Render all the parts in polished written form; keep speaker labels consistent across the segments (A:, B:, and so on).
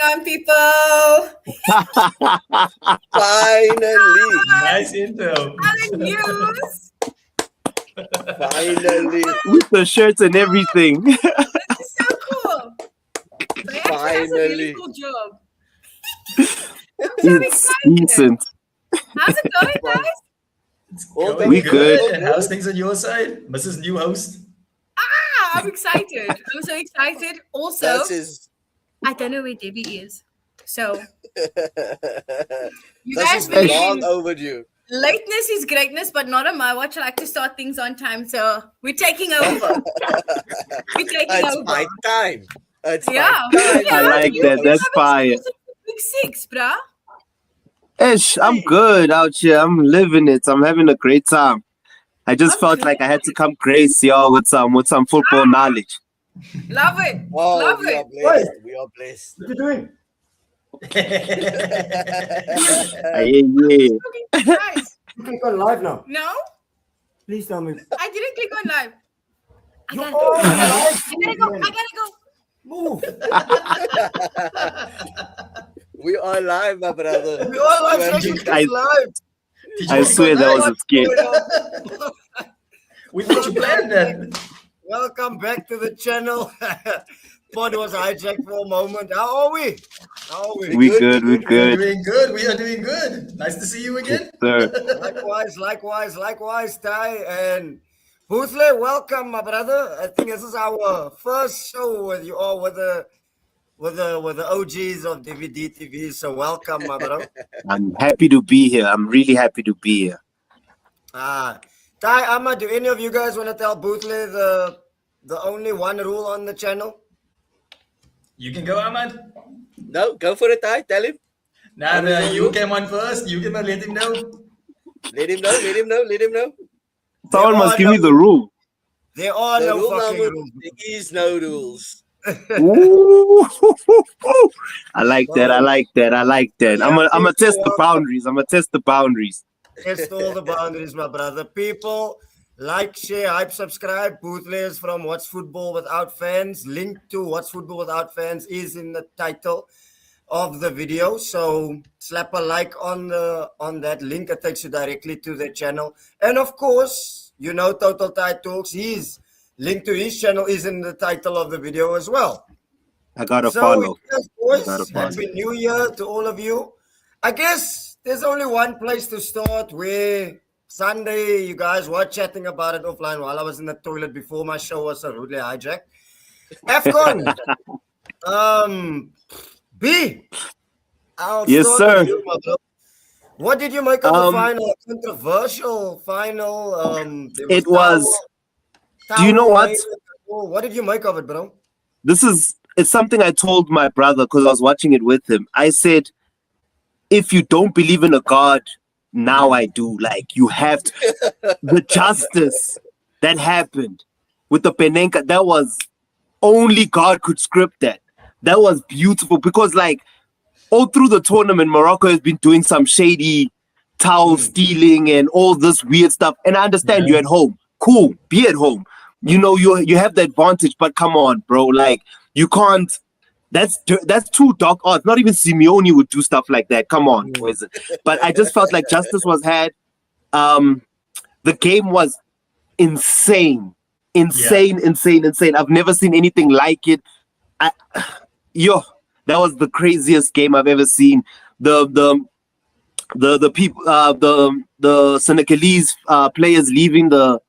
A: Welcome, people.
B: Finally.
C: Nice intro.
A: Other news.
B: Finally.
D: With the shirts and everything.
A: This is so cool. So he actually has a really
B: Finally.
A: cool job. I'm so
D: It's
A: excited.
D: decent.
A: How's it going, guys?
C: It's
B: All
C: going
D: We good.
C: And how's things on your side? Mrs. New host?
A: I'm excited. I'm so excited. Also,
B: That's his.
A: I don't know where Debbie is. So, you
B: That's
A: guys
B: his
A: believe
B: long
A: in
B: overdue.
A: lateness is greatness, but not on my watch. I like to start things on time. So, we're taking over. We're taking
B: It's
A: over.
B: my time. It's
A: Yeah.
B: my time.
A: Yeah,
D: I like
A: you-
D: that.
A: you
D: That's
A: haven't
D: fire.
A: seen Big Six, bruh.
D: Ish, I'm good out here. I'm living it. I'm having a great time. I just
A: I'm
D: felt
A: good.
D: like I had to come grace y'all with some football knowledge.
A: Love it.
B: Oh,
A: Love
B: we are
A: it.
B: blessed. We are blessed.
E: What you doing?
D: Yeah.
A: Guys,
E: Click on live now.
A: no,
E: Please tell me.
A: I didn't click on live. I
E: You
A: gotta
E: are
A: go.
E: live.
A: I gotta go.
E: Move.
B: We are live, my brother.
E: We are live.
B: When-
E: Session
D: I-
E: is live.
D: I swear that was a skit.
C: We thought you planned that.
E: Welcome back to the channel. Pod was hijacked for a moment. How are we? How are we?
D: We good. We
C: We are
D: good.
C: doing good. We are doing good. Nice to see you again.
D: Sir.
E: Likewise, Ty and Boosley. Welcome, my brother. I think this is our first show with you all with the OGs of DVD TV. So welcome, my brother.
D: I'm happy to be here. I'm really happy to be here.
E: Ty, Amma, do any of you guys want to tell Boosley the only one rule on the channel?
C: You can go, Ahmad.
B: No, go for it, Ty. Tell him.
C: Nah, you came on first. You can let him know.
B: Let him know. Let him know. Let him know.
D: Someone
E: There
D: must
E: are
D: give me
E: no-
D: the rule.
E: There are
B: The
E: no
B: rule
E: fucking
B: number,
E: rules.
B: there is no rules.
D: Ooh. I like that. I like that. I like that. I'm gonna test the boundaries. I'm gonna test the boundaries.
E: Test all the boundaries, my brother. People, like, share, hype, subscribe. Bootlegs from What's Football Without Fans. Link to What's Football Without Fans is in the title of the video. So slap a like on that link. It takes you directly to their channel. And of course, you know Total Tide Talks. His link to his channel is in the title of the video as well.
D: I gotta
E: So,
D: follow.
E: yes, boys,
D: Gotta follow.
E: Happy New Year to all of you. I guess there's only one place to start where Sunday you guys were chatting about it offline while I was in the toilet before my show was so rudely hijacked. AFCON. B. I'll
D: Yes,
E: start
D: sir.
E: with you, my bro. What did you make of the
D: Um,
E: final? Controversial final. There
D: It was. Do you know what?
E: What did you make of it, bro?
D: It's something I told my brother because I was watching it with him. I said, if you don't believe in a God, now I do. Like, you have to. The justice that happened with the Penenka, that was only God could script that. That was beautiful because, like, all through the tournament, Morocco has been doing some shady towel stealing and all this weird stuff. And I understand you're at home. Cool, be at home. You know, you have the advantage, but come on, bro. Like, you can't. That's too dark art. Not even Simeone would do stuff like that. Come on, boys. But I just felt like justice was had. The game was insane. Insane. I've never seen anything like it. That was the craziest game I've ever seen. The people, the Senegalese players leaving the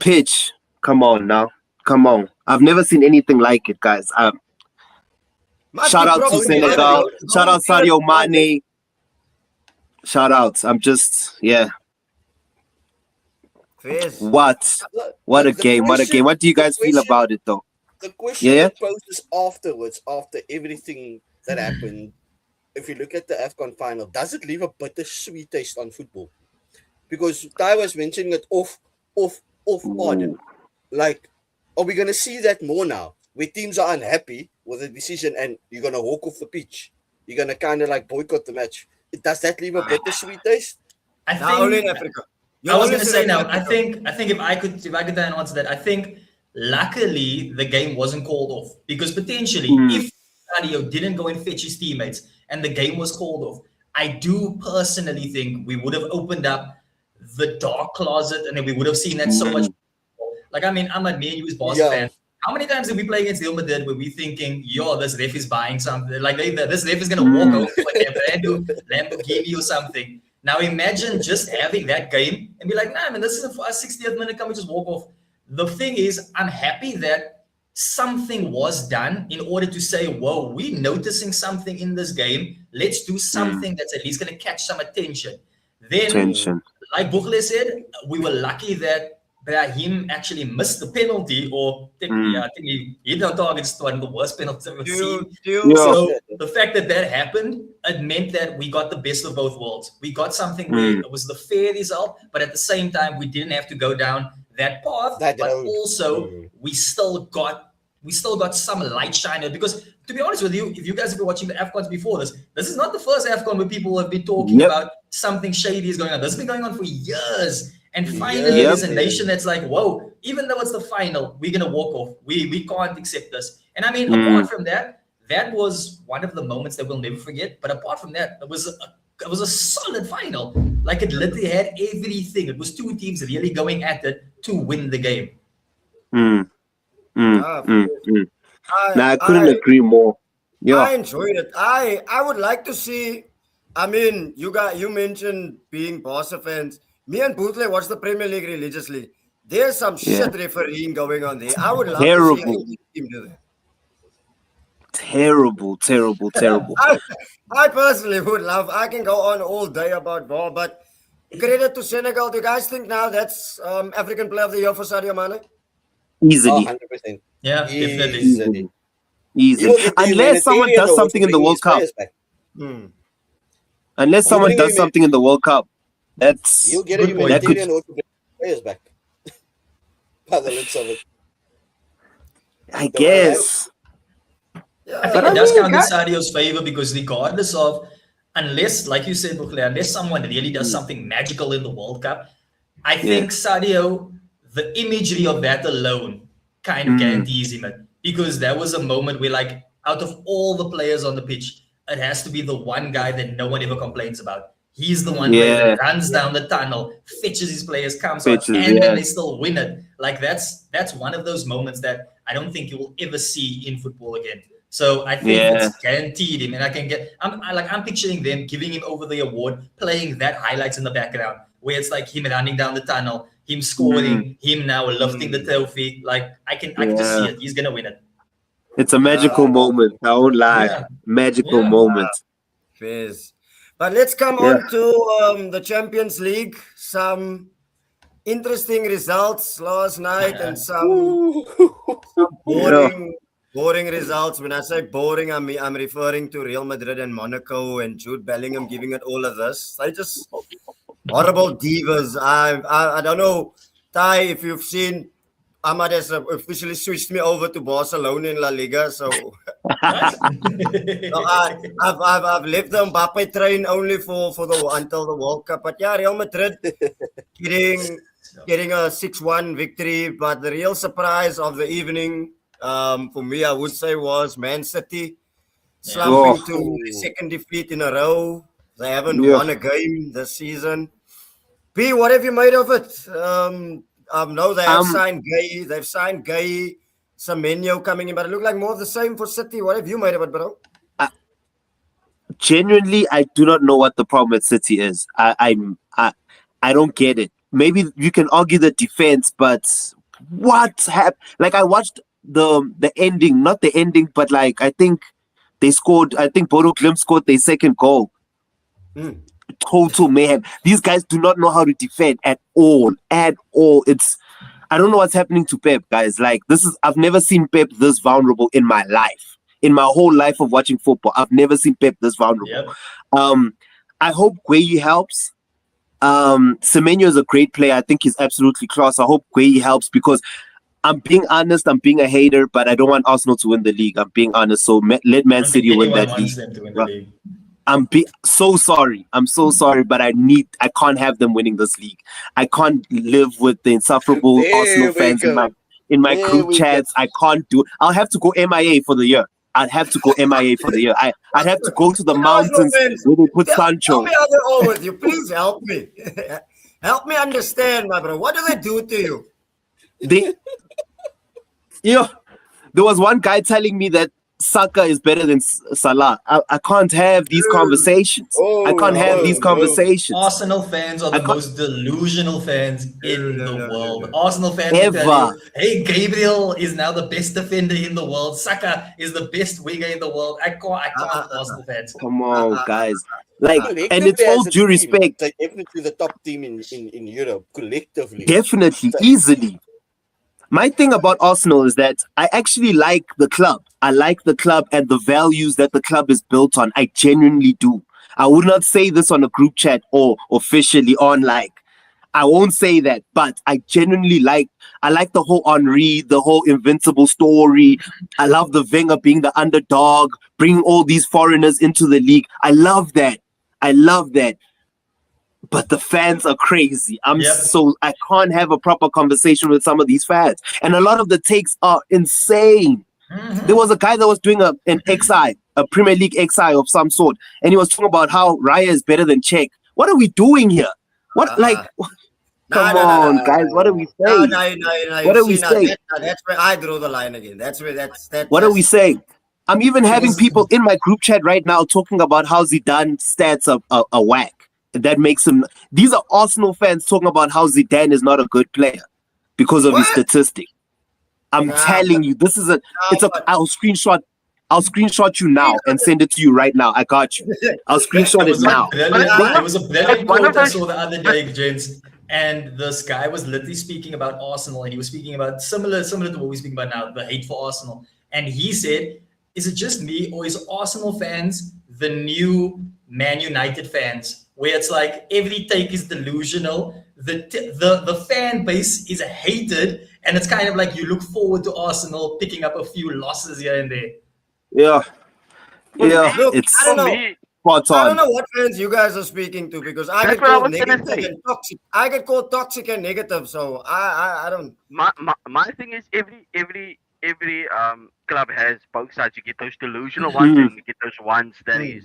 D: pitch. Come on now. Come on. I've never seen anything like it, guys. Shout out to Senegal. Shout out Sadio Mane. Shout out. I'm just, yeah.
E: Fizz.
D: What a game. What a game. What do you guys feel about it, though?
B: The question
D: Yeah.
B: that poses afterwards, after everything that happened, if you look at the AFCON final, does it leave a bittersweet taste on football? Because Ty was mentioning it off on. Like, are we going to see that more now? Where teams are unhappy with the decision and you're going to walk off the pitch. You're going to kind of like boycott the match. Does that leave a bittersweet taste?
C: I
E: Now only in
C: think.
E: Africa.
C: I was going to
E: Only
C: say
E: in
C: now.
E: Africa.
C: I think if I could then answer that, I think luckily the game wasn't called off because potentially if Sadio didn't go and fetch his teammates and the game was called off, I do personally think we would have opened up the dark closet and then we would have seen that so much. Like, I mean, Ahmad, me and you as Barca fan, how many times did we play against Real Madrid where we thinking, yo, this ref is buying something? Like, this ref is going to walk over like a brand new Lamborghini or something. Now, imagine just having that game and be like, nah, man, this is a 60th minute, can we just walk off? The thing is, I'm happy that something was done in order to say, whoa, we're noticing something in this game. Let's do something that's at least going to catch some attention. Then, like Bukhle said, we were lucky that Brahim actually missed the penalty, or I think he hit our target. It's one of the worst penalties I've ever seen. So the fact that happened, it meant that we got the best of both worlds. We got something where it was the fair result, but at the same time, we didn't have to go down that path. But also, we still got some light shiner. Because to be honest with you, if you guys have been watching the AFCONs before this is not the first AFCON where people have been talking about something shady is going on. This has been going on for years. And finally, there's a nation that's like, whoa, even though it's the final, we're going to walk off. We can't accept this. And I mean, apart from that was one of the moments that we'll never forget. But apart from that, it was a solid final. Like, it literally had everything. It was two teams really going at it to win the game.
D: I couldn't agree more.
E: I enjoyed it. I would like to see, I mean, you mentioned being Barca fans. Me and Bootle watch the Premier League religiously. There's some shit refereeing going on there. I would love to see any team do that.
D: Terrible.
E: I personally would love. I can go on all day about VAR, but credit to Senegal. Do you guys think now that's African Player of the Year for Sadio Mane?
D: Easily.
B: 100%.
C: Yeah, definitely.
D: Easily. Unless someone does something in the World Cup. Unless someone does something in the World Cup.
B: You'll get a humanitarian or players back. By the looks of it.
D: I guess.
C: I think it does count in Sadio's favor because regardless of, unless, like you said, Bukhle, unless someone really does something magical in the World Cup, I think Sadio, the imagery of that alone kind of guarantees him it. Because there was a moment where, like, out of all the players on the pitch, it has to be the one guy that no one ever complains about. He's the one that runs down the tunnel, fetches his players, comes out, and then they still win it. Like, that's one of those moments that I don't think you will ever see in football again. So I think it's guaranteed him, and I'm picturing them giving him over the award, playing that highlights in the background, where it's like him running down the tunnel, him scoring, him now lifting the trophy. Like, I can just see it. He's gonna win it.
D: It's a magical moment. I won't lie. Magical moment.
E: Fizz. But let's come on to the Champions League. Some interesting results last night and some boring results. When I say boring, I'm referring to Real Madrid and Monaco and Jude Bellingham giving it all of this. They just horrible divas. I don't know, Ty, if you've seen, Ahmad has officially switched me over to Barcelona in La Liga, so I've left the Mbappe train only for until the World Cup. But yeah, Real Madrid getting a 6-1 victory. But the real surprise of the evening, for me, I would say, was Man City slumping to the second defeat in a row. They haven't won a game this season. P, what have you made of it? No, they have signed Gay. They've signed Gay, Semenyo coming in, but it looked like more of the same for City. What have you made of it, bro?
D: Genuinely, I do not know what the problem at City is. I don't get it. Maybe you can argue the defense, but what happened? Like, I watched the ending, not the ending, but like I think they scored. I think Bodo Glimt scored their second goal. Total mayhem. These guys do not know how to defend at all. I don't know what's happening to Pep, guys. Like, I've never seen Pep this vulnerable in my life. In my whole life of watching football, I've never seen Pep this vulnerable. I hope Gueye helps. Semenyo is a great player. I think he's absolutely class. I hope Gueye helps because I'm being honest, I'm being a hater, but I don't want Arsenal to win the league. I'm being honest. So let Man City win that league. I'm so sorry. I'm so sorry, but I can't have them winning this league. I can't live with the insufferable Arsenal fans in my group chats. I can't do it. I'll have to go MIA for the year. I'd have to go MIA for the year. I'd have to go to the
E: Arsenal
D: mountains
E: fans,
D: where they put
E: Tell
D: Sancho.
E: me how they're all with you. Please help me. Help me understand, my bro. What do they do to you?
D: They, there was one guy telling me that Saka is better than Salah. I can't have these conversations. I can't have these conversations.
C: Arsenal fans are the most delusional fans in the world. Arsenal fans will
D: Ever.
C: tell you, hey, Gabriel is now the best defender in the world. Saka is the best winger in the world. I can't Arsenal fans.
D: Come on, guys. Like,
B: Collectively,
D: and it's all
B: as a
D: due
B: team,
D: respect.
B: they're definitely the top team in Europe, collectively.
D: Definitely, easily. My thing about Arsenal is that I actually like the club. I like the club and the values that the club is built on. I genuinely do. I would not say this on a group chat or officially on I won't say that, but I genuinely like the whole Henry, the whole invincible story. I love the Wenger being the underdog, bringing all these foreigners into the league. I love that. But the fans are crazy. I can't have a proper conversation with some of these fans. And a lot of the takes are insane. Mm-hmm. There was a guy that was doing an XI, a Premier League XI of some sort, and he was talking about how Raya is better than Czech. What are we doing here? Come on, guys. What are we saying? What are we saying?
E: That's where I draw the line again.
D: What are we saying? I'm even having people in my group chat right now talking about how Zidane stats are whack. That makes him. These are Arsenal fans talking about how Zidane is not a good player because of his statistic. I'm telling you, this is I'll screenshot you now and send it to you right now. I got you. I'll screenshot it now.
C: It was a brilliant quote I saw the other day, gents. And this guy was literally speaking about Arsenal, and he was speaking about similar to what we're speaking about now, the hate for Arsenal. And he said, is it just me, or is Arsenal fans the new Man United fans, where it's like every take is delusional, the fan base is hated, and it's kind of like you look forward to Arsenal picking up a few losses here and there.
D: Yeah.
E: Look,
D: It's
E: I don't know.
D: spot on.
E: I don't know what fans you guys are speaking to, because I get called negative and toxic. I get called toxic and negative, so I don't.
F: My thing is every club has both sides. You get those delusional ones, and you get those ones that is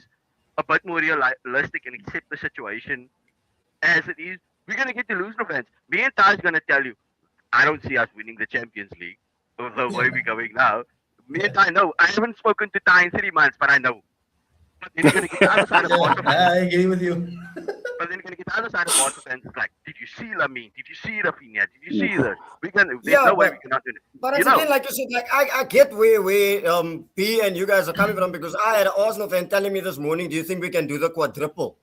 F: a bit more realistic and accept the situation as it is. We're gonna get delusional fans. Me and Ty's gonna tell you, I don't see us winning the Champions League the way we're going now. Me and Ty know. I haven't spoken to Ty in 3 months, but I know. But then you're gonna get the other side of Barca.
C: I agree with you.
F: But then you're gonna get the other side of Barca fans. It's like, did you see Lamine? Did you see Rafinha? Did you see this? There's no way we cannot do it.
E: But it's again, like you said, like I get where P and you guys are coming from, because I had an Arsenal fan telling me this morning, do you think we can do the quadruple?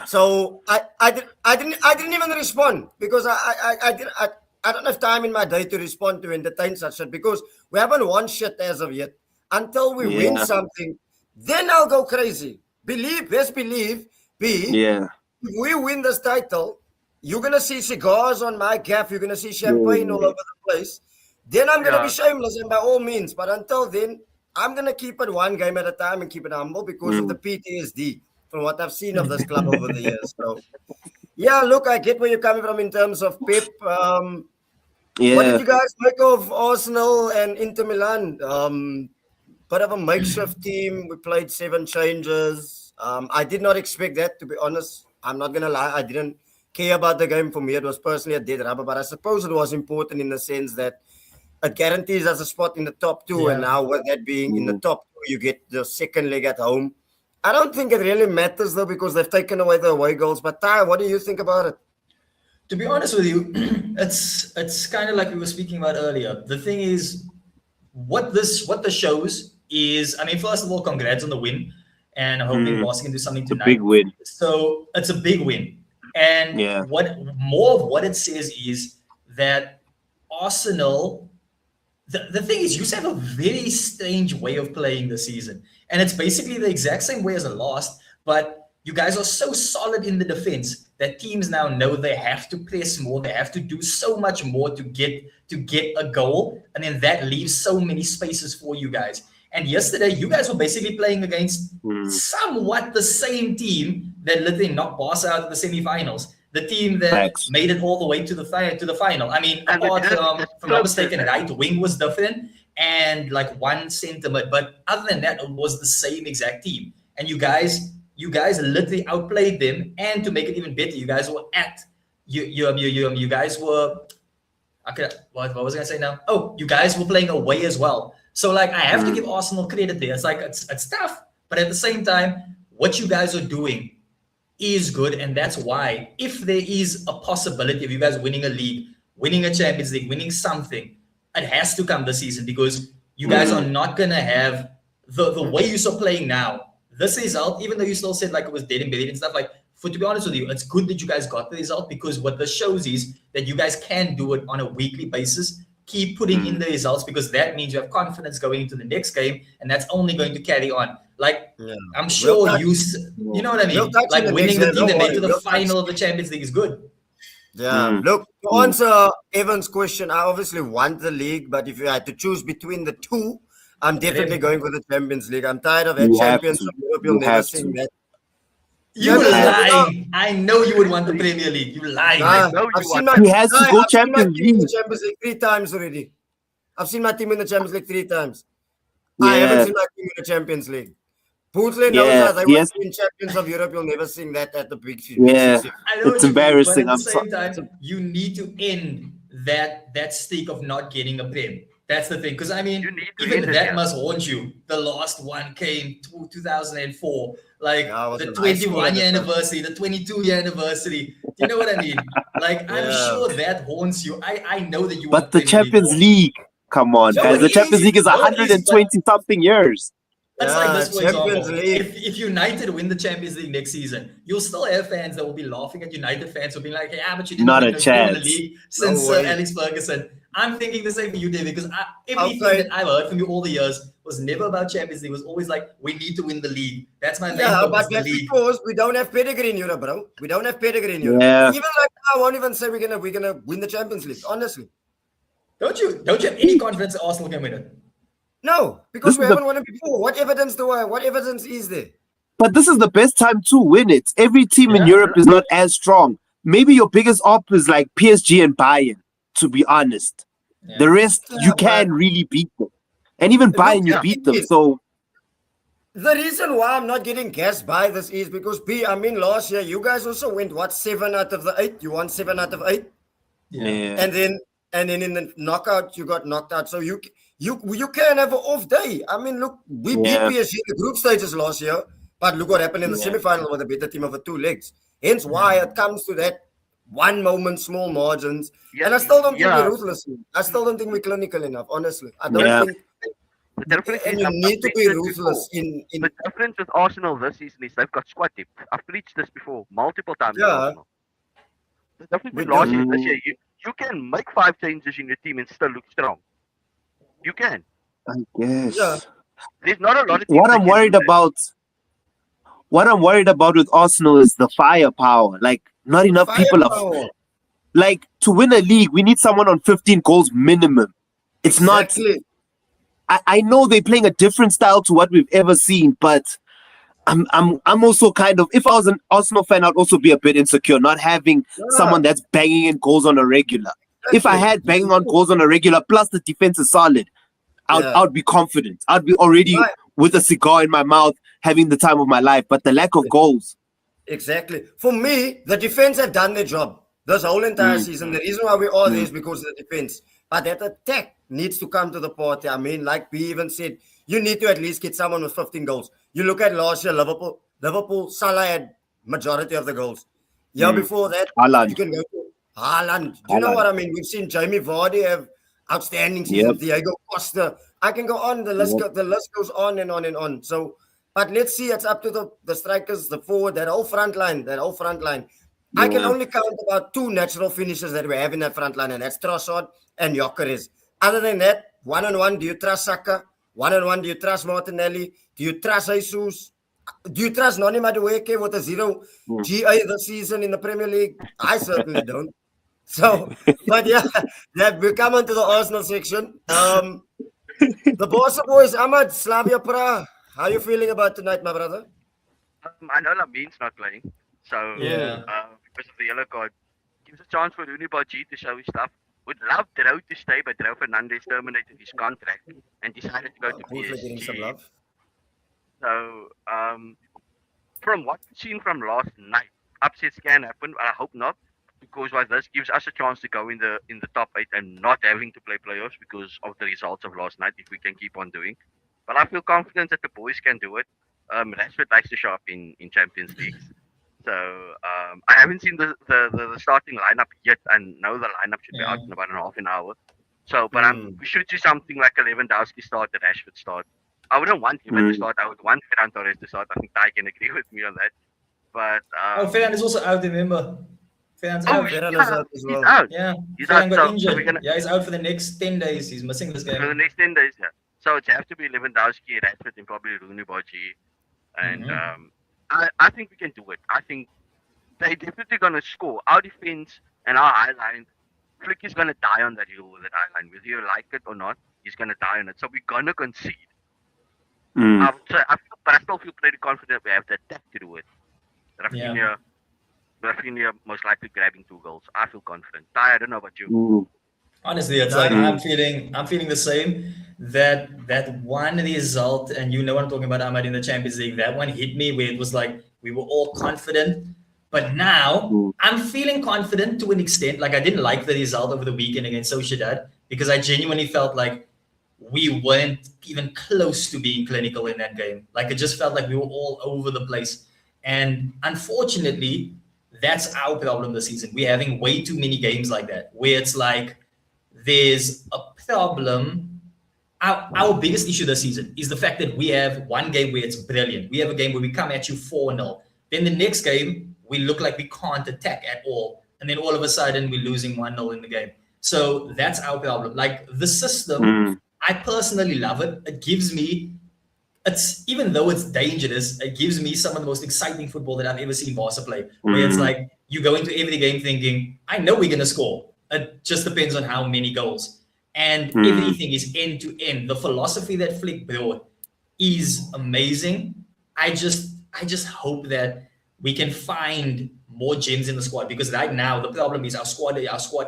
E: So I didn't even respond, because I don't have time in my day to respond to entertain such shit, because we haven't won shit as of yet. Until we win something, then I'll go crazy. Best believe, if we win this title, you're gonna see cigars on my gaff, you're gonna see champagne all over the place. Then I'm gonna be shameless, and by all means. But until then, I'm gonna keep it one game at a time and keep it humble, because of the PTSD from what I've seen of this club over the years. So yeah, look, I get where you're coming from in terms of Pep. What did you guys make of Arsenal and Inter Milan? Bit of a makeshift team. We played 7 changes. I did not expect that, to be honest. I'm not going to lie. I didn't care about the game. For me, it was personally a dead rubber. But I suppose it was important in the sense that it guarantees us a spot in the top 2. Yeah. And now with that being in the top 2, you get the second leg at home. I don't think it really matters, though, because they've taken away the away goals. But Ty, what do you think about it?
C: To be honest with you, it's kind of like we were speaking about earlier. The thing is, what this shows is, I mean, first of all, congrats on the win, and I'm hoping Barca can do something tonight.
D: A big win.
C: So it's a big win, and what more of what it says is that Arsenal. The thing is, you have a very strange way of playing this season, and it's basically the exact same way as the last, but you guys are so solid in the defense that teams now know they have to press more, they have to do so much more to get a goal, and then that leaves so many spaces for you guys. And yesterday, you guys were basically playing against somewhat the same team that literally knocked Barca out of the semifinals. the team that
D: Facts.
C: made it all the way to the final. I mean,
F: And
C: apart
F: it is
C: from, if I'm not mistaken, right wing was different and like one centre mid, but other than that, it was the same exact team. And you guys literally outplayed them. And to make it even better, you guys were you guys were. Okay, what was I gonna say now? Oh, you guys were playing away as well. So like, I have to give Arsenal credit there. It's like it's tough, but at the same time, what you guys are doing is good, and that's why if there is a possibility of you guys winning a league, winning a Champions League, winning something, it has to come this season, because you guys are not gonna have the way you are playing now. This result, even though you still said like it was dead and buried and stuff, like, to be honest with you, it's good that you guys got the result, because what this shows is that you guys can do it on a weekly basis. Keep putting in the results, because that means you have confidence going into the next game, and that's only going to carry on. Like, I'm sure you know what I mean? Like, winning the team that made to the final of the Champions League is good.
E: Yeah. Look, to answer Evan's question, I obviously want the league, but if you had to choose between the two, I'm definitely going for the Champions League. I'm tired of that Champions League. You'll never sing that.
C: You lying. I know you would want the Premier League. You lying.
E: I've seen my
D: He has to go Champions
E: team in
D: League.
E: the Champions League 3 times already. I've seen my team in the Champions League 3 times.
D: Yeah.
E: I haven't seen my team in the Champions League. Bootley knows that they were in Champions of Europe. You'll never sing that at the big field.
D: Yeah,
C: I know
D: it's embarrassing.
C: But at the same time, you need to end that streak of not getting a Prem. That's the thing. Because, I mean, even that must haunt you. The last one came 2004. Like, the 21-year anniversary, the 22-year anniversary. Do you know what I mean? Like, I'm sure that haunts you. I know that you.
D: But the Champions League, come on, guys. The Champions League is 120-something years.
C: It's like this, for example, if United win the Champions League next season, you'll still have fans that will be laughing at United fans who will be like, "Yeah, but you didn't
D: Not
C: win
D: a chance.
C: the league since Sir Alex Ferguson." I'm thinking the same for you, David, because everything that I've heard from you all the years was never about Champions League. It was always like, we need to win the league. That's my main focus,
E: but that's because we don't have pedigree in Europe, bro. We don't have pedigree in Europe.
D: Yeah.
E: Even like, I won't even say we're gonna win the Champions League. Honestly,
C: don't you have any confidence that Arsenal can win it?
E: No, because we haven't won it before. What evidence is there?
D: But this is the best time to win it. Every team in Europe is not as strong. Maybe your biggest op is like PSG and Bayern, to be honest. Yeah. The rest, you can really beat them. And even Bayern, you beat them. So
E: the reason why I'm not getting gassed by this is because, last year, you guys also went, 7 out of the 8? You won 7 out of 8?
D: Yeah.
E: And then in the knockout, you got knocked out. So you can have an off day. I mean, look, we beat PSG in the group stages last year, but look what happened in the semi-final with a better team over 2 legs. Hence why it comes to that one moment, small margins. And I still don't think we're ruthless. I still don't think we're clinical enough, honestly. I don't think. And you need to be ruthless.
F: The difference with Arsenal this season is they've got squad depth. I've preached this before multiple times. Arsenal. The difference with last year this year, you can make 5 changes in your team and still look strong. You can.
D: I guess.
F: Yeah. There's not a lot of
D: what I'm worried about with Arsenal is the firepower. Like, not enough people are. Like, to win a league, we need someone on 15 goals minimum. It's not. I know they're playing a different style to what we've ever seen, but I'm also kind of, if I was an Arsenal fan, I'd also be a bit insecure, not having someone that's banging in goals on a regular. If I had banging on goals on a regular, plus the defense is solid, I'd be confident. I'd be already with a cigar in my mouth, having the time of my life. But the lack of goals.
E: Exactly. For me, the defense have done their job this whole entire season. The reason why we are there is because of the defense. But that attack needs to come to the party. I mean, like we even said, you need to at least get someone with 15 goals. You look at last year, Liverpool, Salah had majority of the goals. Year before that, you can go to Haaland. Do you know what I mean? We've seen Jamie Vardy have outstanding seasons. Diego Costa. I can go on. The list goes on and on and on. So, but let's see. It's up to the strikers, the forward, that whole front line. I can only count about 2 natural finishers that we have in that front line, and that's Trossard and Gyökeres. Other than that, one-on-one, do you trust Saka? One-on-one, do you trust Martinelli? Do you trust Jesus? Do you trust Noni Madueke with a 0 GA this season in the Premier League? I certainly don't. So, but we come on to the Arsenal section. The Barca boys, Ahmad, Slavia Prague. How are you feeling about tonight, my brother?
F: I know Lamin's not playing. So, because of the yellow card. Gives a chance for Rooney G to show his stuff. Would love Drow to stay, but Drow Fernandes terminated his contract and decided to go to
E: Bootleg getting some
F: PSG.
E: love.
F: So, from what we've seen from last night, upsets can happen. I hope not, because what this gives us a chance to go in the top 8 and not having to play playoffs because of the results of last night. If we can keep on doing, but I feel confident that the boys can do it. Rashford likes to show up in Champions Leagues. So I haven't seen the starting lineup yet, and know the lineup should be out in about half an hour. So, but we should see something like a Lewandowski start, a Rashford start. I wouldn't want him to start. I would want Ferran Torres to start. I think Ty can agree with me on that. But
C: Ferran is also out, remember? Ferran's out.
E: Ferran is out as well.
F: He's out.
C: Yeah,
F: He's
C: Ferran
F: out.
C: got
F: So
C: injured. Yeah, he's out for the next 10 days. He's missing this game.
F: for the next 10 days, yeah. So it have to be Lewandowski, Rashford, and probably Rooney Bargi. And I think we can do it. I think they're definitely going to score. Our defense and our high line, Flick is going to die on that hill with that high line. Whether you like it or not, he's going to die on it. So we're going to concede. I still feel pretty confident we have the attack to do it. Rafinha most likely grabbing 2 goals. I feel confident. Ty, I don't know about you.
C: Honestly, it's like I'm feeling the same. That one result, and you know what I'm talking about, Ahmad, in the Champions League. That one hit me where it was like we were all confident, but now I'm feeling confident to an extent. Like I didn't like the result over the weekend against Sociedad because I genuinely felt like we weren't even close to being clinical in that game. Like it just felt like we were all over the place, and unfortunately, that's our problem this season. We're having way too many games like that where it's like there's a problem. Our biggest issue this season is the fact that we have one game where it's brilliant. We have a game where we come at you 4-0. Then the next game, we look like we can't attack at all. And then all of a sudden, we're losing 1-0 in the game. So that's our problem. Like the system, I personally love it. It gives me, even though it's dangerous, it gives me some of the most exciting football that I've ever seen Barca play. Where it's like, you go into every game thinking, I know we're going to score. It just depends on how many goals. And everything is end to end. The philosophy that Flick brought is amazing. I just hope that we can find more gems in the squad, because right now the problem is our squad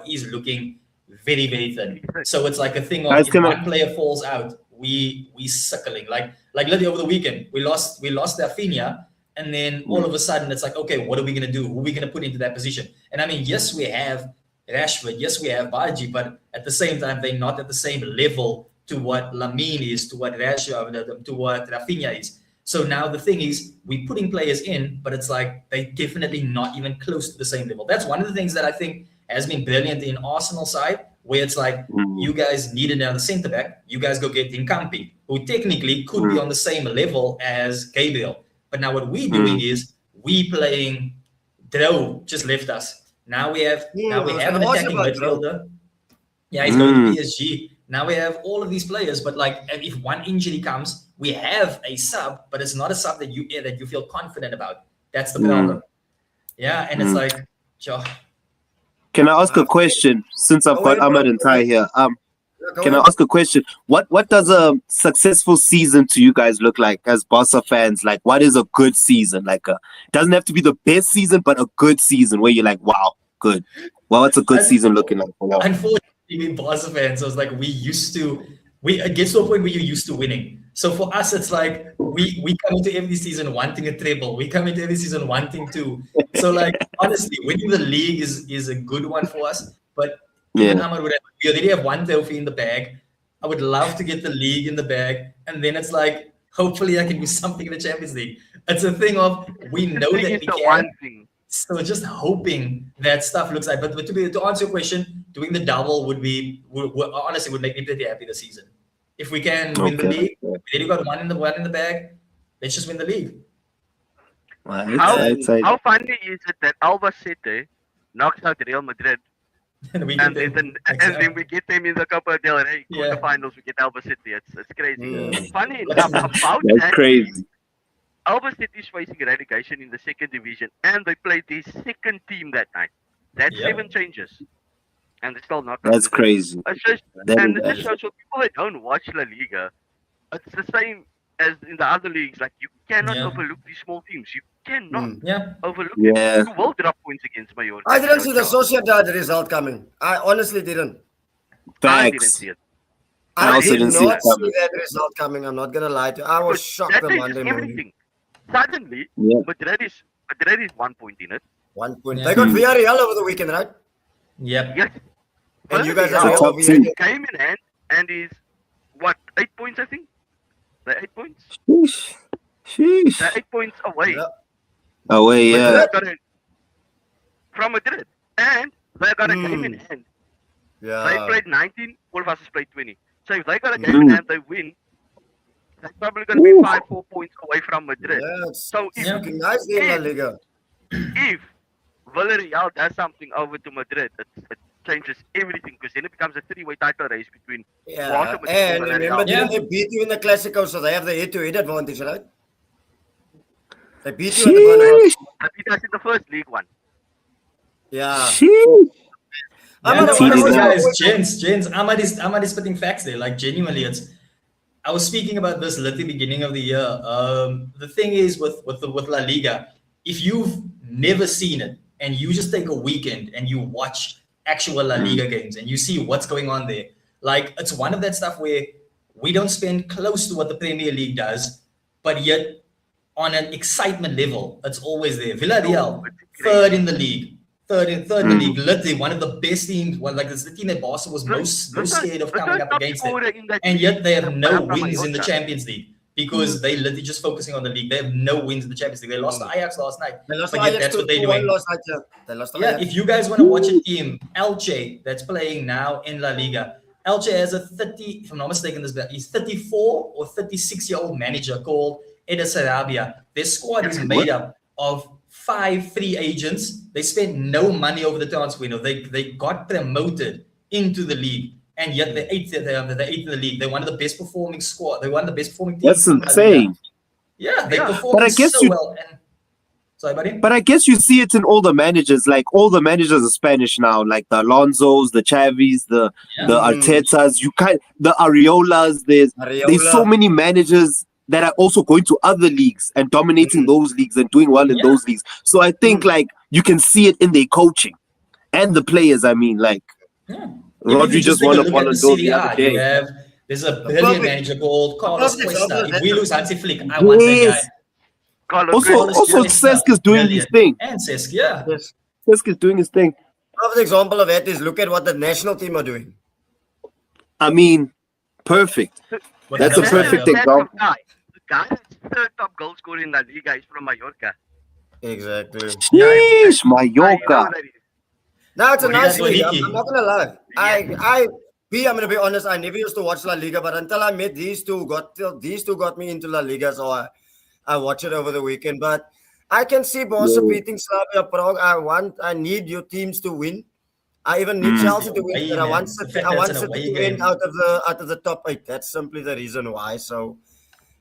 C: is looking very, very thin. So it's like a thing of if one player falls out, we suckling. Like literally over the weekend, we lost Rafinha, and then all of a sudden it's like, okay, what are we gonna do? Who are we gonna put into that position? And I mean, yes, we have Rashford, yes, we have Bargi, but at the same time, they're not at the same level to what Lamine is, to what Rashford, to what Rafinha is. So now the thing is, we're putting players in, but it's like they're definitely not even close to the same level. That's one of the things that I think has been brilliant in Arsenal side, where it's like, you guys need another centre back, you guys go get Nkampi, who technically could be on the same level as Gabriel. But now what we're doing is we playing Drow just left us. Now we have an attacking midfielder. Yeah, he's going to PSG. Now we have all of these players, but like if one injury comes, we have a sub, but it's not a sub that you feel confident about. That's the problem. Yeah, and it's like, sure.
D: Can I ask a question? Since I've got Ahmad and Ty here, can I ask a question? What does a successful season to you guys look like as Barca fans? Like, what is a good season? Like, it doesn't have to be the best season, but a good season where you're like, wow, good. Well, what's a good season looking like?
C: Unfortunately, we Barca fans, so it's like it gets to a point where you're used to winning. So for us, it's like we come into every season wanting a treble. We come into every season wanting to. So like, honestly, winning the league is a good one for us. But we already have one trophy in the bag. I would love to get the league in the bag. And then it's like, hopefully I can do something in the Champions League. It's a thing of, we know that we can.
F: One thing.
C: So just hoping that stuff looks like. But to answer your question, doing the double would honestly make me pretty happy this season. If we can win the league, we already got one in the bag. Let's just win the league.
F: How funny is it that Albacete knocks out Real Madrid, and then we get them in the Copa del Rey quarterfinals? We get Albacete. It's crazy. Funny enough about
D: that's crazy.
F: Albacete is facing relegation in the second division, and they played their second team that night. That's 7 changes, and they're still not.
D: That's crazy.
F: It just shows for people that don't watch La Liga. It's the same as in the other leagues, like you cannot
C: Yeah.
F: overlook these small teams. You cannot
C: Yeah.
F: overlook
D: Yeah.
F: them. You will drop points against Mallorca.
E: I didn't see the
F: No chance.
E: Sociedad result coming. I honestly didn't.
F: I didn't
D: Facts.
F: see it.
E: I
D: also
E: did
D: didn't see it
E: not see
D: coming.
E: that result coming. I'm not gonna lie to you. I was
F: Because
E: shocked
F: that
E: the
F: changes
E: Monday morning.
F: everything. Suddenly,
D: Yeah.
F: Madrid is 1 point in it.
E: 1 point.
C: Yeah.
E: They got Villarreal over the weekend, right?
C: Yep.
F: Yes.
E: And you guys
F: Villarreal
E: are
D: It's a
E: Real
D: top team.
E: Villarreal.
F: came in hand and is what 8 points, I think. They're 8 points.
D: Sheesh. Sheesh.
F: They're 8 points away.
E: Yeah.
D: Away, yeah.
F: They've got from Madrid, and they got a game in hand. They
E: Yeah.
F: played 19. All of us played 20. So if they got a game in hand, they win. They're probably going to be 4 points away from Madrid.
E: Yeah, it's
F: So if
C: Yeah.
E: looking nice there in La Liga.
F: if Villarreal does something over to Madrid, it changes everything because then it becomes a 3-way title race between
E: Yeah.
F: Barca, Madrid,
E: And
F: Villarreal.
E: remember,
C: Yeah.
E: didn't they beat you in the Clasico, so they have the head-to-head advantage, right? They beat you in the Bernabeu.
D: Sheesh.
F: I think that's in the first league one.
E: Yeah.
D: Sheesh.
E: I'm
C: Yeah,
E: gonna
C: no,
D: TD
E: watch
D: now.
C: guys, gents, Ahmad is spitting facts there. Like genuinely, I was speaking about this at the beginning of the year. The thing is with La Liga, if you've never seen it and you just take a weekend and you watch actual La Liga games and you see what's going on there, like it's one of that stuff where we don't spend close to what the Premier League does, but yet on an excitement level, it's always there. Villarreal, third in the league. Third in the league, literally one of the best teams. Well, like it's the team that Barca was most scared of coming up against them, and yet they have no wins in the Champions League because they literally just focusing on the league. They have no wins in the Champions League. They lost to Ajax last night,
E: They lost
C: but
E: to
C: yet
E: Ajax
C: that's what they're
E: 2-1
C: doing.
E: last night, yeah. They lost to
C: Yeah,
E: Ajax.
C: if you guys want to watch a team, Elche, that's playing now in La Liga. Elche has a 30, if I'm not mistaken, he's 34 or 36-year-old manager called Eder Sarabia. Their squad is made up of 5 free agents. They spent no money over the transfer window. They got promoted into the league, and yet they're eighth in the league. They're one of the best performing squad. They're one of the best performing teams.
D: That's insane.
C: Yeah, they perform
D: But I guess
C: so well. And sorry, buddy.
D: But I guess you see it in all the managers. Like all the managers are Spanish now, like the Alonsos, the Chavis, the Artetas. The Areolas. There's so many managers that are also going to other leagues and dominating those leagues and doing well in those leagues. So I think like you can see it in their coaching and the players. I mean, like Rodri just won a Ballon d'Or the other day.
C: There's a brilliant manager called Carlos
E: perfect
C: Cuesta.
E: example
C: If we lose Hansi Flick, I want that guy.
D: Also Cesc is doing his thing.
C: And Cesc, yeah.
E: Yes.
D: Cesc is doing his thing.
E: Perfect example of that is look at what the national team are doing.
D: I mean, perfect. That's a perfect example.
F: The guy that's third top goal scorer in La Liga is from Mallorca.
E: Exactly.
D: Sheesh, Mallorca.
E: No, it's a
C: Oh,
E: nice
C: yeah,
E: league.
C: Ricky.
E: I'm not gonna lie. I'm gonna be honest. I never used to watch La Liga, but until I met these two got me into La Liga, so I watch it over the weekend. But I can see Barca beating Slavia Prague. I need your teams to win. I even need Chelsea to win, but I want City to win out of the top 8. That's simply the reason why. So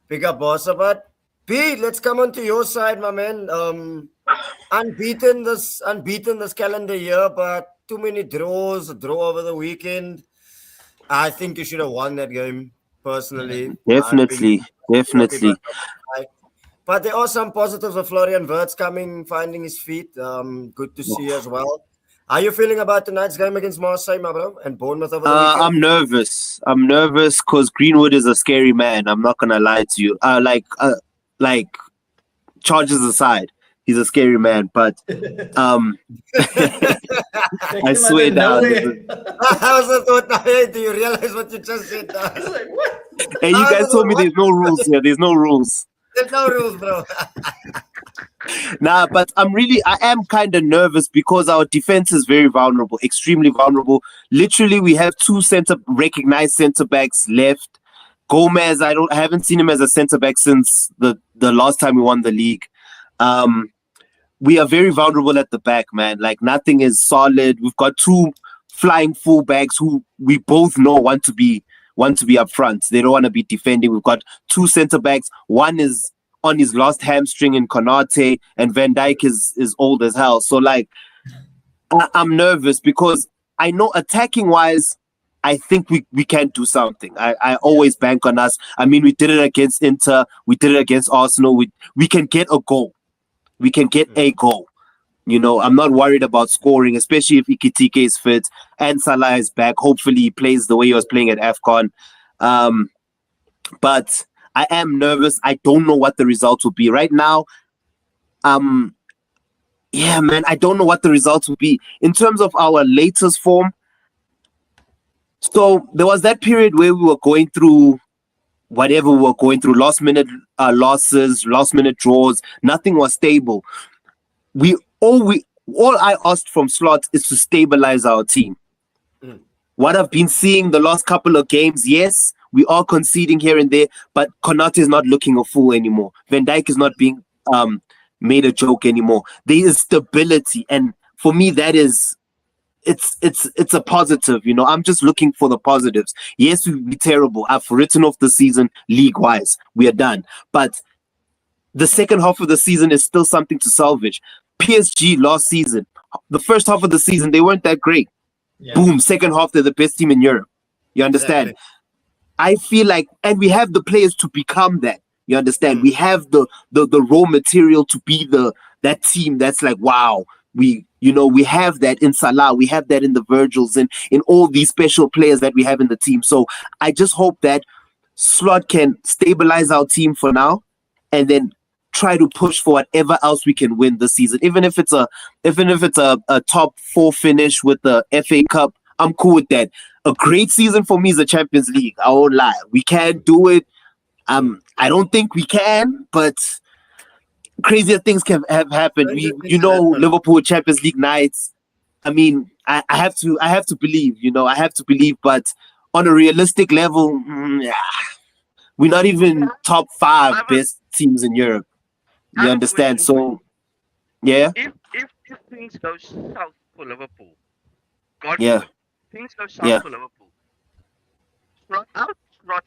E: pick up Barca. But Pete, let's come on to your side, my man. Unbeaten this calendar year, but too many draws. A draw over the weekend. I think you should have won that game, personally.
D: Definitely.
E: But there are some positives of Florian Wirtz finding his feet. Good to see as well. Are you feeling about tonight's game against Marseille, my bro? And Bournemouth over the weekend?
D: I'm nervous because Greenwood is a scary man. I'm not gonna lie to you. Like charges aside, he's a scary man. But I swear down.
E: I was thought, hey, do you realize what you just said?
C: Like, what?
D: Hey, you guys told me there's no rules here. There's no rules.
E: There's no rules, bro.
D: Nah, but I am kind of nervous because our defense is very vulnerable, extremely vulnerable. Literally, we have 2 recognized center backs left. Gomez, I haven't seen him as a center back since the last time we won the league. We are very vulnerable at the back, man. Like nothing is solid. We've got 2 flying fullbacks who we both know want to be up front. They don't want to be defending. We've got 2 center backs. One is on his last hamstring in Konate, and Van Dijk is old as hell. So like, I'm nervous because I know attacking wise, I think we can do something. I always bank on us. I mean, we did it against Inter. We did it against Arsenal. We can get a goal. We can get a goal. You know, I'm not worried about scoring, especially if Ikitike is fit and Salah is back. Hopefully he plays the way he was playing at AFCON. But I am nervous. I don't know what the results will be. Right now, yeah, man, I don't know what the results will be. In terms of our latest form, so there was that period where we were going through whatever we were going through, last minute losses, last minute draws. Nothing was stable. All I asked from Slot is to stabilize our team. What I've been seeing the last couple of games, yes, we are conceding here and there, but Konate is not looking a fool anymore. Van Dijk is not being made a joke anymore. There is stability, and for me, that is it's a positive. You know, I'm just looking for the positives. Yes, we'll be terrible. I've written off the season league-wise. We are done, but the second half of the season is still something to salvage. PSG last season, the first half of the season, they weren't that great.
C: Yeah.
D: Boom, second half, they're the best team in Europe. You understand?
E: Exactly.
D: I feel like, and we have the players to become that. You understand? We have the raw material to be that team that's like, wow, we have that in Salah, we have that in the Virgils and in all these special players that we have in the team. So I just hope that Slot can stabilize our team for now and then try to push for whatever else we can win this season. Even if it's a top 4 finish with the FA Cup, I'm cool with that. A great season for me is the Champions League. I won't lie. We can do it. I don't think we can, but crazier things can have happened. Liverpool Champions League nights. I mean, I have to believe. You know, I have to believe. But on a realistic level, we're not even top 5 best teams in Europe. You understand? So, yeah.
F: If things go south for Liverpool, God
D: Yeah.
F: forbid, things go south for Liverpool, Slot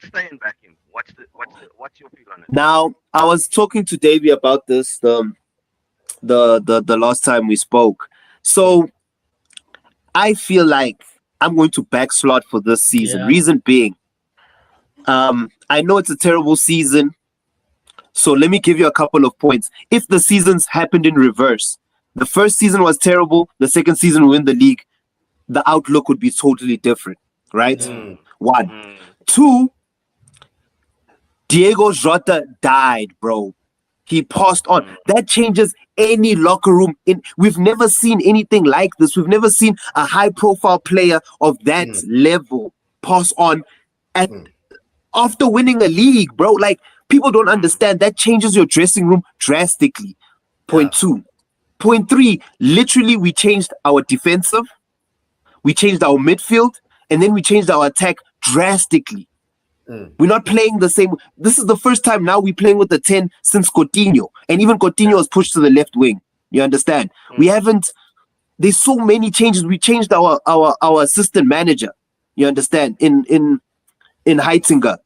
F: stay and back him. What's your feel on it?
D: Now, I was talking to Davey about this the last time we spoke. So I feel like I'm going to back Slot for this season.
C: Yeah.
D: Reason being, I know it's a terrible season. So let me give you a couple of points. If the seasons happened in reverse, the first season was terrible, the second season we win the league, the outlook would be totally different, right? 1. 2, Diego Jota died, bro. He passed on. That changes any locker room. We've never seen anything like this. We've never seen a high-profile player of that level pass on after winning a league, bro. Like, people don't understand. That changes your dressing room drastically. Point 2. Point 3, literally, we changed our defensive, we changed our midfield, and then we changed our attack drastically. We're not playing the same. This is the first time now we're playing with the 10 since Coutinho. And even Coutinho was pushed to the left wing. You understand? We haven't. There's so many changes. We changed our assistant manager. You understand? In Heitzinger.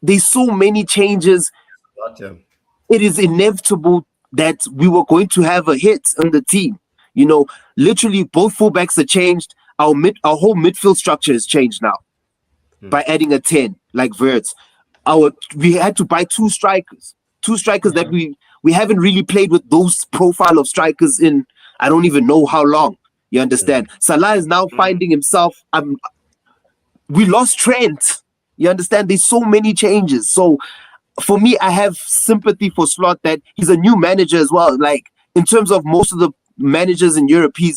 D: There's so many changes.
E: Gotcha.
D: It is inevitable that we were going to have a hit on the team. You know, literally both fullbacks are changed. Our whole midfield structure has changed now by adding a 10 like Verts. We had to buy 2 strikers. 2 strikers that we haven't really played with those profile of strikers in I don't even know how long. You understand? Salah is now finding himself. We lost Trent. You understand? There's so many changes. So for me, I have sympathy for Slot that he's a new manager as well. Like in terms of most of the managers in Europe, he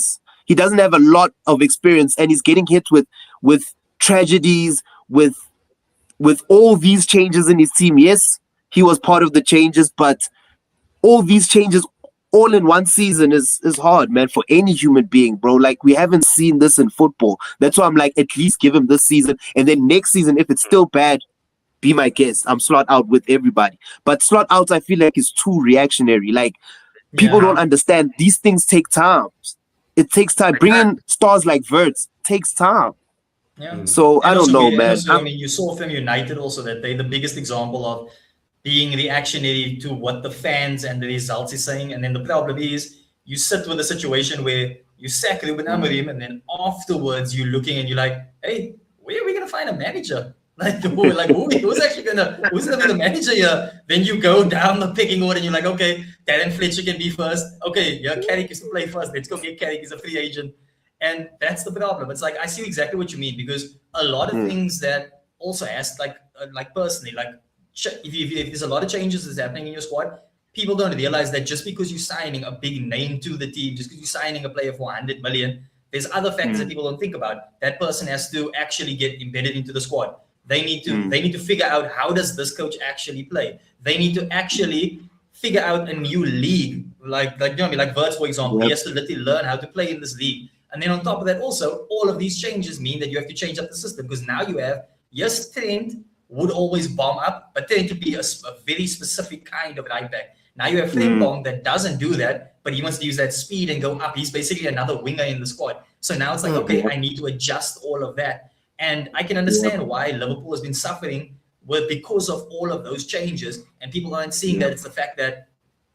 D: doesn't have a lot of experience and he's getting hit with tragedies, with all these changes in his team. Yes, he was part of the changes, but all these changes all in one season is hard, man, for any human being, bro. Like, we haven't seen this in football. That's why I'm like, at least give him this season. And then next season, if it's still bad, be my guest. I'm Slot out with everybody. But Slot out, I feel like, is too reactionary. Like, people don't understand. These things take time. It takes time. Bringing stars like Verts takes time.
C: Yeah.
D: So, I don't know, man.
C: Also, I mean, you saw from United also that they're the biggest example of being reactionary to what the fans and the results is saying. And then the problem is you sit with a situation where you sack Ruben Amorim and then afterwards you're looking and you're like, hey, where find a manager. Who's actually who's gonna be the manager here? Then you go down the picking order and you're like, okay, Darren Fletcher can be first. Okay, yeah, Carrick is to play first. Let's go get Carrick. He's a free agent. And that's the problem. It's like, I see exactly what you mean, because a lot of things that also has personally, if there's a lot of changes that's happening in your squad, people don't realize that just because you're signing a big name to the team, just because you're signing a player for 100 million, there's other factors that people don't think about. That person has to actually get embedded into the squad. They need to figure out, how does this coach actually play? They need to actually figure out a new league. Like Verts, for example, he has to literally learn how to play in this league. And then on top of that, also, all of these changes mean that you have to change up the system, because now you have, yes, Trent would always bomb up, but Trent would be a very specific kind of right back. Now you have Frimpong that doesn't do that, but he wants to use that speed and go up. He's basically another winger in the squad. So now it's like, okay, I need to adjust all of that. And I can understand why Liverpool has been suffering because of all of those changes. And people aren't seeing that it's the fact that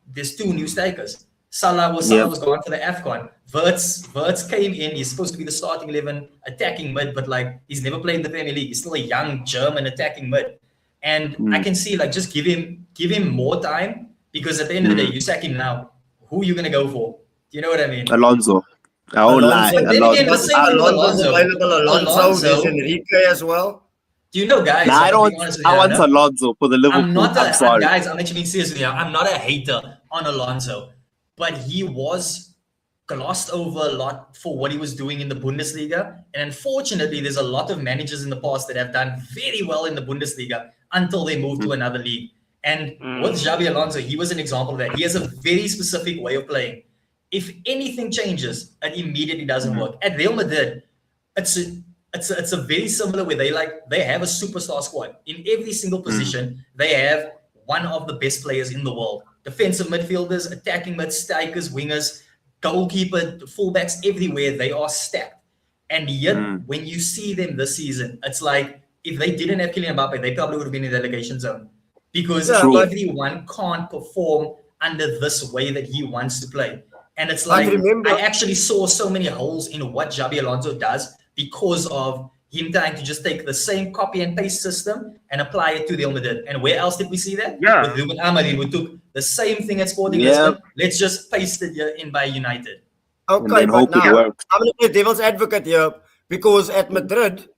C: there's 2 new strikers. Salah was gone for the AFCON. Verts came in. He's supposed to be the starting 11 attacking mid, but he's never played in the Premier League. He's still a young German attacking mid. And I can see just give him more time, because at the end of the day, you sack him now. Who are you gonna go for? Do you know what I mean?
D: Alonso. I won't lie.
E: Alonso. There's Enrique as well.
C: Do you know, guys?
D: I want Alonso for the Liverpool.
C: I'm
D: sorry.
C: Guys, I'm actually being serious with you. I'm not a hater on Alonso, but he was glossed over a lot for what he was doing in the Bundesliga. And unfortunately, there's a lot of managers in the past that have done very well in the Bundesliga until they moved to another league. And with Xabi Alonso, he was an example of that. He has a very specific way of playing. If anything changes, it immediately doesn't work. At Real Madrid, it's a very similar way. They have a superstar squad. In every single position, they have one of the best players in the world. Defensive midfielders, attacking mid, strikers, wingers, goalkeeper, fullbacks, everywhere. They are stacked. And yet, when you see them this season, it's like, if they didn't have Kylian Mbappe, they probably would have been in the relegation zone. Because everyone can't perform under this way that he wants to play. And it's like, I actually saw so many holes in what Xabi Alonso does because of him trying to just take the same copy and paste system and apply it to Real Madrid. And where else did we see that?
F: Yeah.
C: With Ruben Amorim, who took the same thing at Sporting Lisbon. Let's just paste it here in by United.
E: Okay, but now I'm going to be a devil's advocate here, because at Madrid,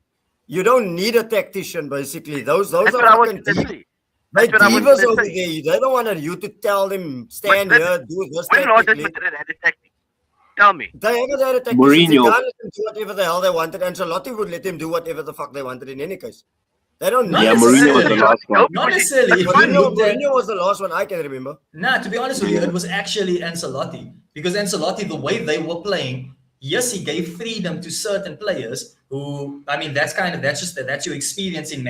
E: you don't need a tactician, basically. Those are fucking divas over there. They don't want you to tell them, stand here, do this.
F: When Lord Madrid had a tactic? Tell me.
E: They haven't had a tactician.
D: Mourinho.
E: They can't let them do whatever the hell they wanted, and Ancelotti would let them do whatever the fuck they wanted in any case. They don't need
D: Mourinho was the last one.
C: Not necessarily.
E: Mourinho was the last one I can remember.
C: Nah, to be honest with you, it was actually Ancelotti. Because Ancelotti, the way they were playing, yes, he gave freedom to certain players who, that's your experience in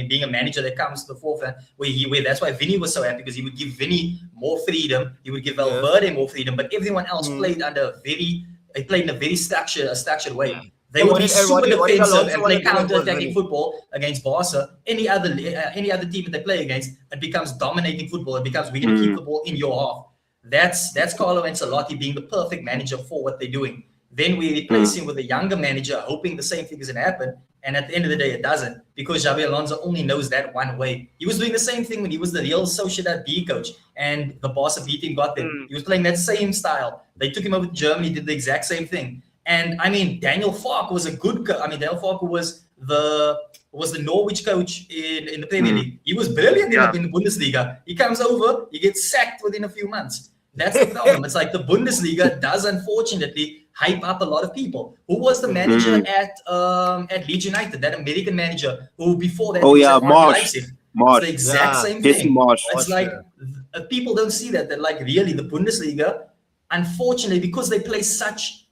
C: being a manager that comes to the forefront, where that's why Vinny was so happy, because he would give Vinny more freedom, he would give Valverde more freedom, but everyone else played in a very structured way. They would be super defensive and play counter-attacking football against Barca. Any other team that they play against, it becomes dominating football. It becomes, we're going to keep the ball in your half. That's Carlo Ancelotti being the perfect manager for what they're doing. Then we replace him with a younger manager, hoping the same thing is going to happen. And at the end of the day, it doesn't, because Xabi Alonso only knows that one way. He was doing the same thing when he was the Real Sociedad B coach, and the Barca B team got them. He was playing that same style. They took him over to Germany, did the exact same thing. And Daniel Farke was a good coach. Daniel Farke was the Norwich coach in the Premier League. He was brilliant in the Bundesliga. He comes over, he gets sacked within a few months. That's the problem. It's like the Bundesliga does, unfortunately, hype up a lot of people. Who was the manager at Leeds United? That American manager who before that
D: Marsh.
C: It's the exact same thing. It's like people don't see that really the Bundesliga, unfortunately, because they play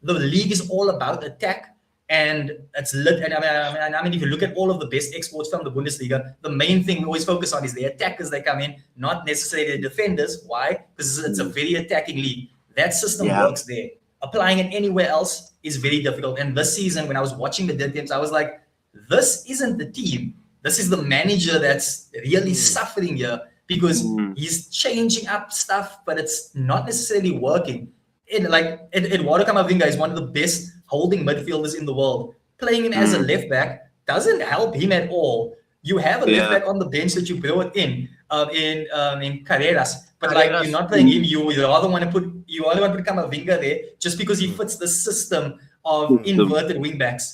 C: the league is all about attack, and it's lit. And if you look at all of the best exports from the Bundesliga, the main thing we always focus on is the attackers that come in, not necessarily the defenders. Why? Because it's a very attacking league. That system works there. Applying it anywhere else is very difficult. And this season, when I was watching the dead teams, I was like, this isn't the team. This is the manager that's really suffering here, because he's changing up stuff, but it's not necessarily working. Eduardo Camavinga is one of the best holding midfielders in the world. Playing him as a left back doesn't help him at all. You have a left back on the bench that you brought in Carreras, but like you're not playing him. You rather want to put Camavinga there just because he fits the system of inverted wing backs.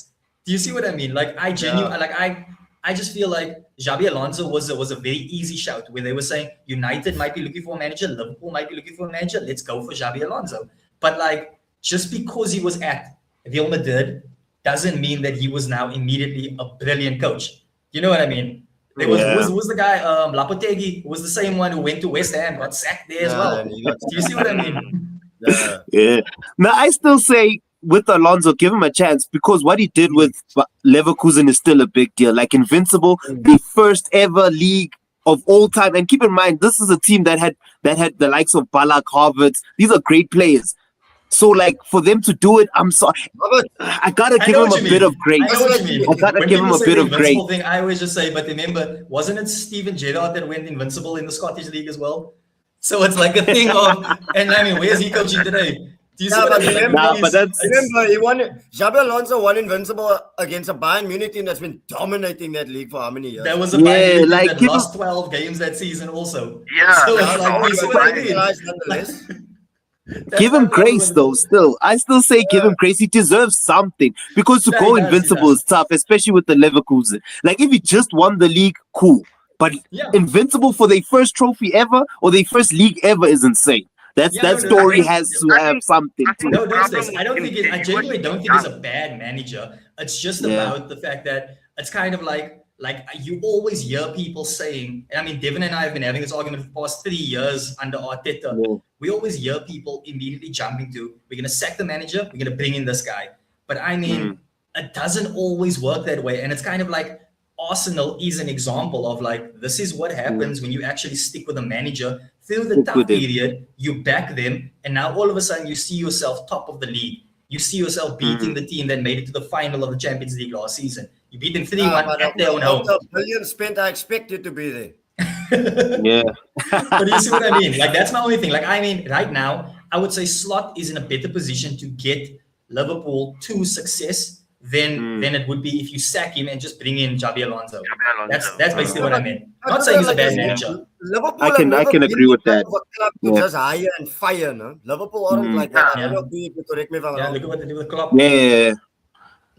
C: Do you see what I mean? Like I just feel like Xabi Alonso was a very easy shout where they were saying United might be looking for a manager, Liverpool might be looking for a manager. Let's go for Xabi Alonso. But like just because he was at Real Madrid doesn't mean that he was now immediately a brilliant coach. You know what I mean? There was who was the guy Lopetegui, who was the same one who went to West Ham, got sacked there as well. Do you see what I mean?
D: Yeah. Now I still say with Alonso, give him a chance because what he did with Leverkusen is still a big deal. Like Invincible, the first ever league of all time. And keep in mind, this is a team that had the likes of Ballack, Havertz. These are great players. So, like, for them to do it, I'm sorry. I gotta give him a bit of grace. I gotta give him a bit of grace.
C: Thing, I always just say, but remember, wasn't it Steven Gerrard that went invincible in the Scottish League as well? So it's like a thing of, and I mean, where's he coaching today? Do you see what I mean?
E: Remember, he won. Xabi Alonso won invincible against a Bayern Munich team that's been dominating that league for how many years?
C: There was a Bayern Munich that lost 12 games that season also.
F: Yeah.
C: So it's like, you see what I mean?
D: Give him grace, though. I still say give him grace. He deserves something because to go invincible is tough, especially with the Leverkusen. Like if he just won the league, cool. But invincible for their first trophy ever or their first league ever is insane. That story has to have something.
C: No, I genuinely don't think he's a bad manager. It's just about the fact that it's kind of like you always hear people saying, and I mean, Devin and I have been having this argument for the past 3 years under Arteta. Yeah. We always hear people immediately jumping to, we're going to sack the manager, we're going to bring in this guy. But I mean, it doesn't always work that way. And it's kind of like Arsenal is an example of like, this is what happens when you actually stick with a manager through the tough period, you back them, and now all of a sudden you see yourself top of the league. You see yourself beating the team that made it to the final of the Champions League last season. You beat them 3-1 at their own home.
E: The billion spent, I expect you to be there.
D: Yeah.
C: But you see what I mean? Like, that's my only thing. Like, I mean, right now, I would say Slot is in a better position to get Liverpool to success than it would be if you sack him and just bring in Xabi Alonso. That's basically what I meant. I'm not saying he's a bad manager.
E: Liverpool
D: I can agree with that.
E: Just hire and fire, no? Liverpool aren't like that. I don't know if you correct me if I'm wrong.
C: Look at what they do with Klopp.
D: Yeah.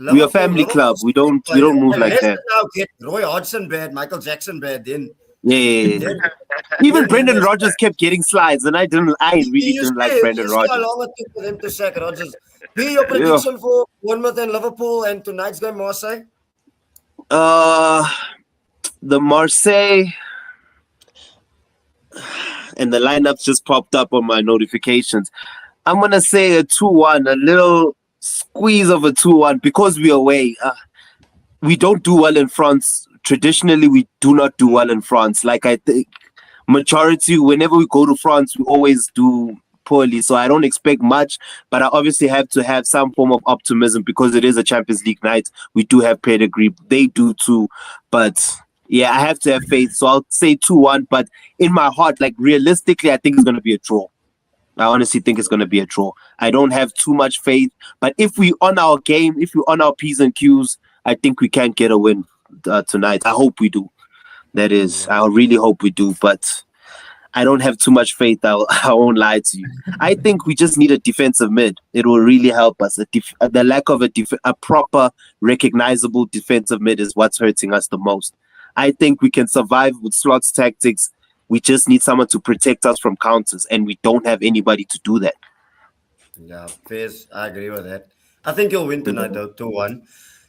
D: We're a family club. We don't move like that.
E: Now get Roy Hodgson bad, Michael Jackson bad, then.
D: Yeah. Even Brendan Rodgers kept getting slides, and I really didn't like Brendan Rodgers.
E: How long it took for them to sack Rodgers? Be your prediction for Bournemouth and Liverpool and tonight's game, Marseille?
D: The Marseille and the lineups just popped up on my notifications. I'm gonna say a 2-1, a little squeeze of a 2-1 because we're away. We don't do well in France. Traditionally, we do not do well in France. Like I think majority, whenever we go to France, we always do poorly. So I don't expect much, but I obviously have to have some form of optimism because it is a Champions League night. We do have pedigree. They do too. But yeah, I have to have faith. So I'll say 2-1. But in my heart, like realistically, I think it's going to be a draw. I honestly think it's going to be a draw. I don't have too much faith. But if we on our game, if we on our P's and Q's, I think we can get a win tonight. I hope we do. That is, I really hope we do. But I don't have too much faith. I won't lie to you. I think we just need a defensive mid. It will really help us. The lack of a proper, recognizable defensive mid is what's hurting us the most. I think we can survive with Slot's tactics. We just need someone to protect us from counters, and we don't have anybody to do that.
E: Yeah, Faiz, I agree with that. I think you'll win tonight, though, 2-1.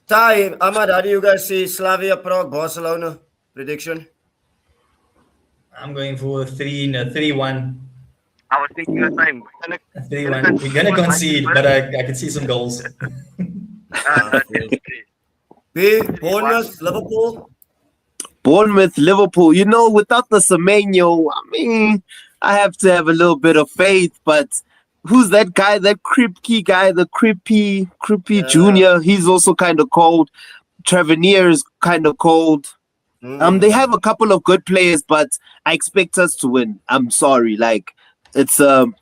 E: Ty, Ahmad, how do you guys see Slavia Prague, Barcelona prediction?
C: I'm going for 3-1.
F: I was thinking the same.
C: 3-1. We're gonna concede, but I can see some goals.
E: B, Bournemouth, Liverpool.
D: Bournemouth, Liverpool. You know, without the Semenyo, I mean, I have to have a little bit of faith. But who's that guy? That Kripke guy, the Krippy Jr. He's also kind of cold. Tavernier is kind of cold. They have a couple of good players, but I expect us to win. I'm sorry. Like, it's the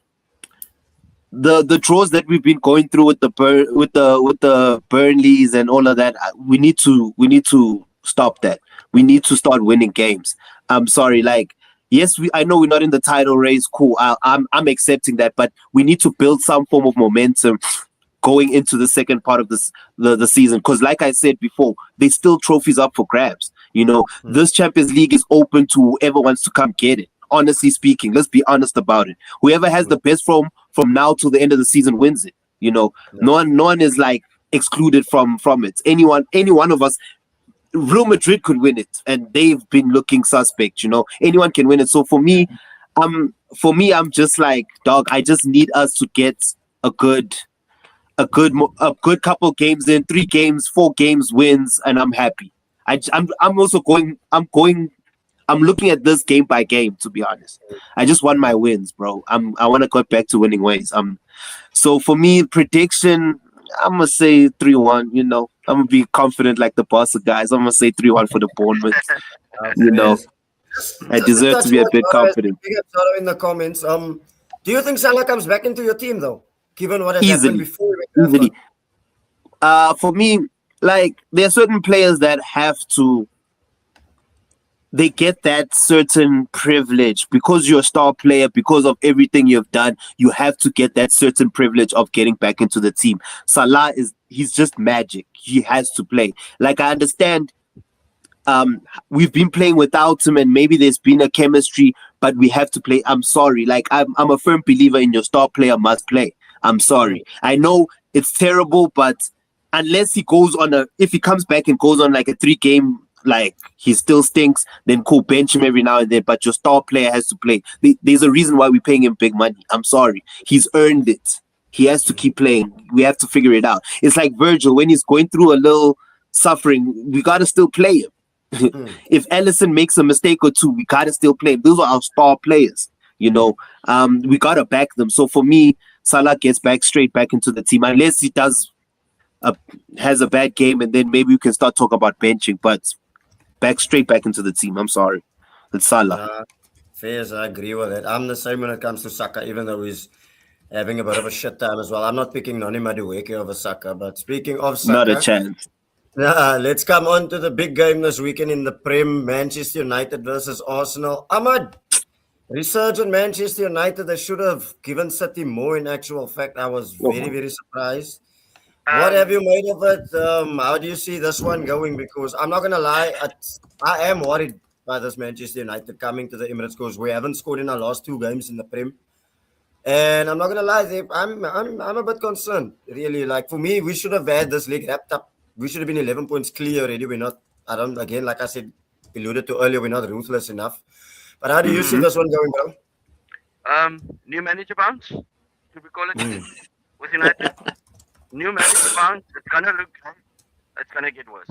D: the draws that we've been going through with the Burnleys and all of that, we need to stop that. We need to start winning games. I'm sorry, like, yes, I know we're not in the title race. Cool, I'm accepting that, but we need to build some form of momentum going into the second part of the season, because like I said before, there's still trophies up for grabs. This Champions League is open to whoever wants to come get it. Honestly speaking, let's be honest about it. Whoever has the best from now till the end of the season wins it. No one is like excluded from it. Any one of us. Real Madrid could win it, and they've been looking suspect. Anyone can win it. So for me, I'm just like, dog, I just need us to get a good couple games in, 3 games, 4 games wins, and I'm happy. I'm looking at this game by game, to be honest. I just want my wins, bro. I want to go back to winning ways. So for me, prediction, I'm gonna say 3-1. I'm gonna be confident like the Barca guys. I'm gonna say 3-1 for the Bournemouth. I deserve to be a bit confident.
E: In the comments, do you think Salah comes back into your team though, given what has happened before?
D: Easily. For me, like, there are certain players that they get that certain privilege because you're a star player, because of everything you've done. You have to get that certain privilege of getting back into the team. Salah he's just magic. He has to play. Like, I understand we've been playing without him and maybe there's been a chemistry, but we have to play. I'm sorry. Like, I'm a firm believer in your star player must play. I'm sorry. I know it's terrible, but unless if he comes back and goes on like a 3-game, like, he still stinks, then cool, bench him every now and then, but your star player has to play. There's a reason why we're paying him big money. I'm sorry. He's earned it. He has to keep playing. We have to figure it out. It's like Virgil, when he's going through a little suffering, we got to still play him. If Alisson makes a mistake or two, we got to still play him. Those are our star players, we got to back them. So for me, Salah gets straight back into the team, unless he has a bad game, and then maybe we can start talking about benching, but straight back into the team. I'm sorry. It's Salah.
E: Fairs, I agree with it. I'm the same when it comes to Saka, even though he's having a bit of a shit time as well. I'm not picking Noni Madueke over Saka, but speaking of Saka,
D: not a chance.
E: Let's come on to the big game this weekend in the Prem, Manchester United versus Arsenal. Ahmad, Resurgent Manchester United, they should have given City more in actual fact. I was very, very surprised. What have you made of it? How do you see this one going? Because I'm not going to lie, I am worried by this Manchester United coming to the Emirates, because we haven't scored in our last 2 games in the Prem. And I'm not going to lie, I'm a bit concerned, really. Like, for me, we should have had this league wrapped up. We should have been 11 points clear already. We're not, again, like I said, alluded to earlier, we're not ruthless enough. But how do you see this one going, bro?
F: New manager bounce, should we call it? With United? New manager bounce, it's gonna look great. It's gonna get worse.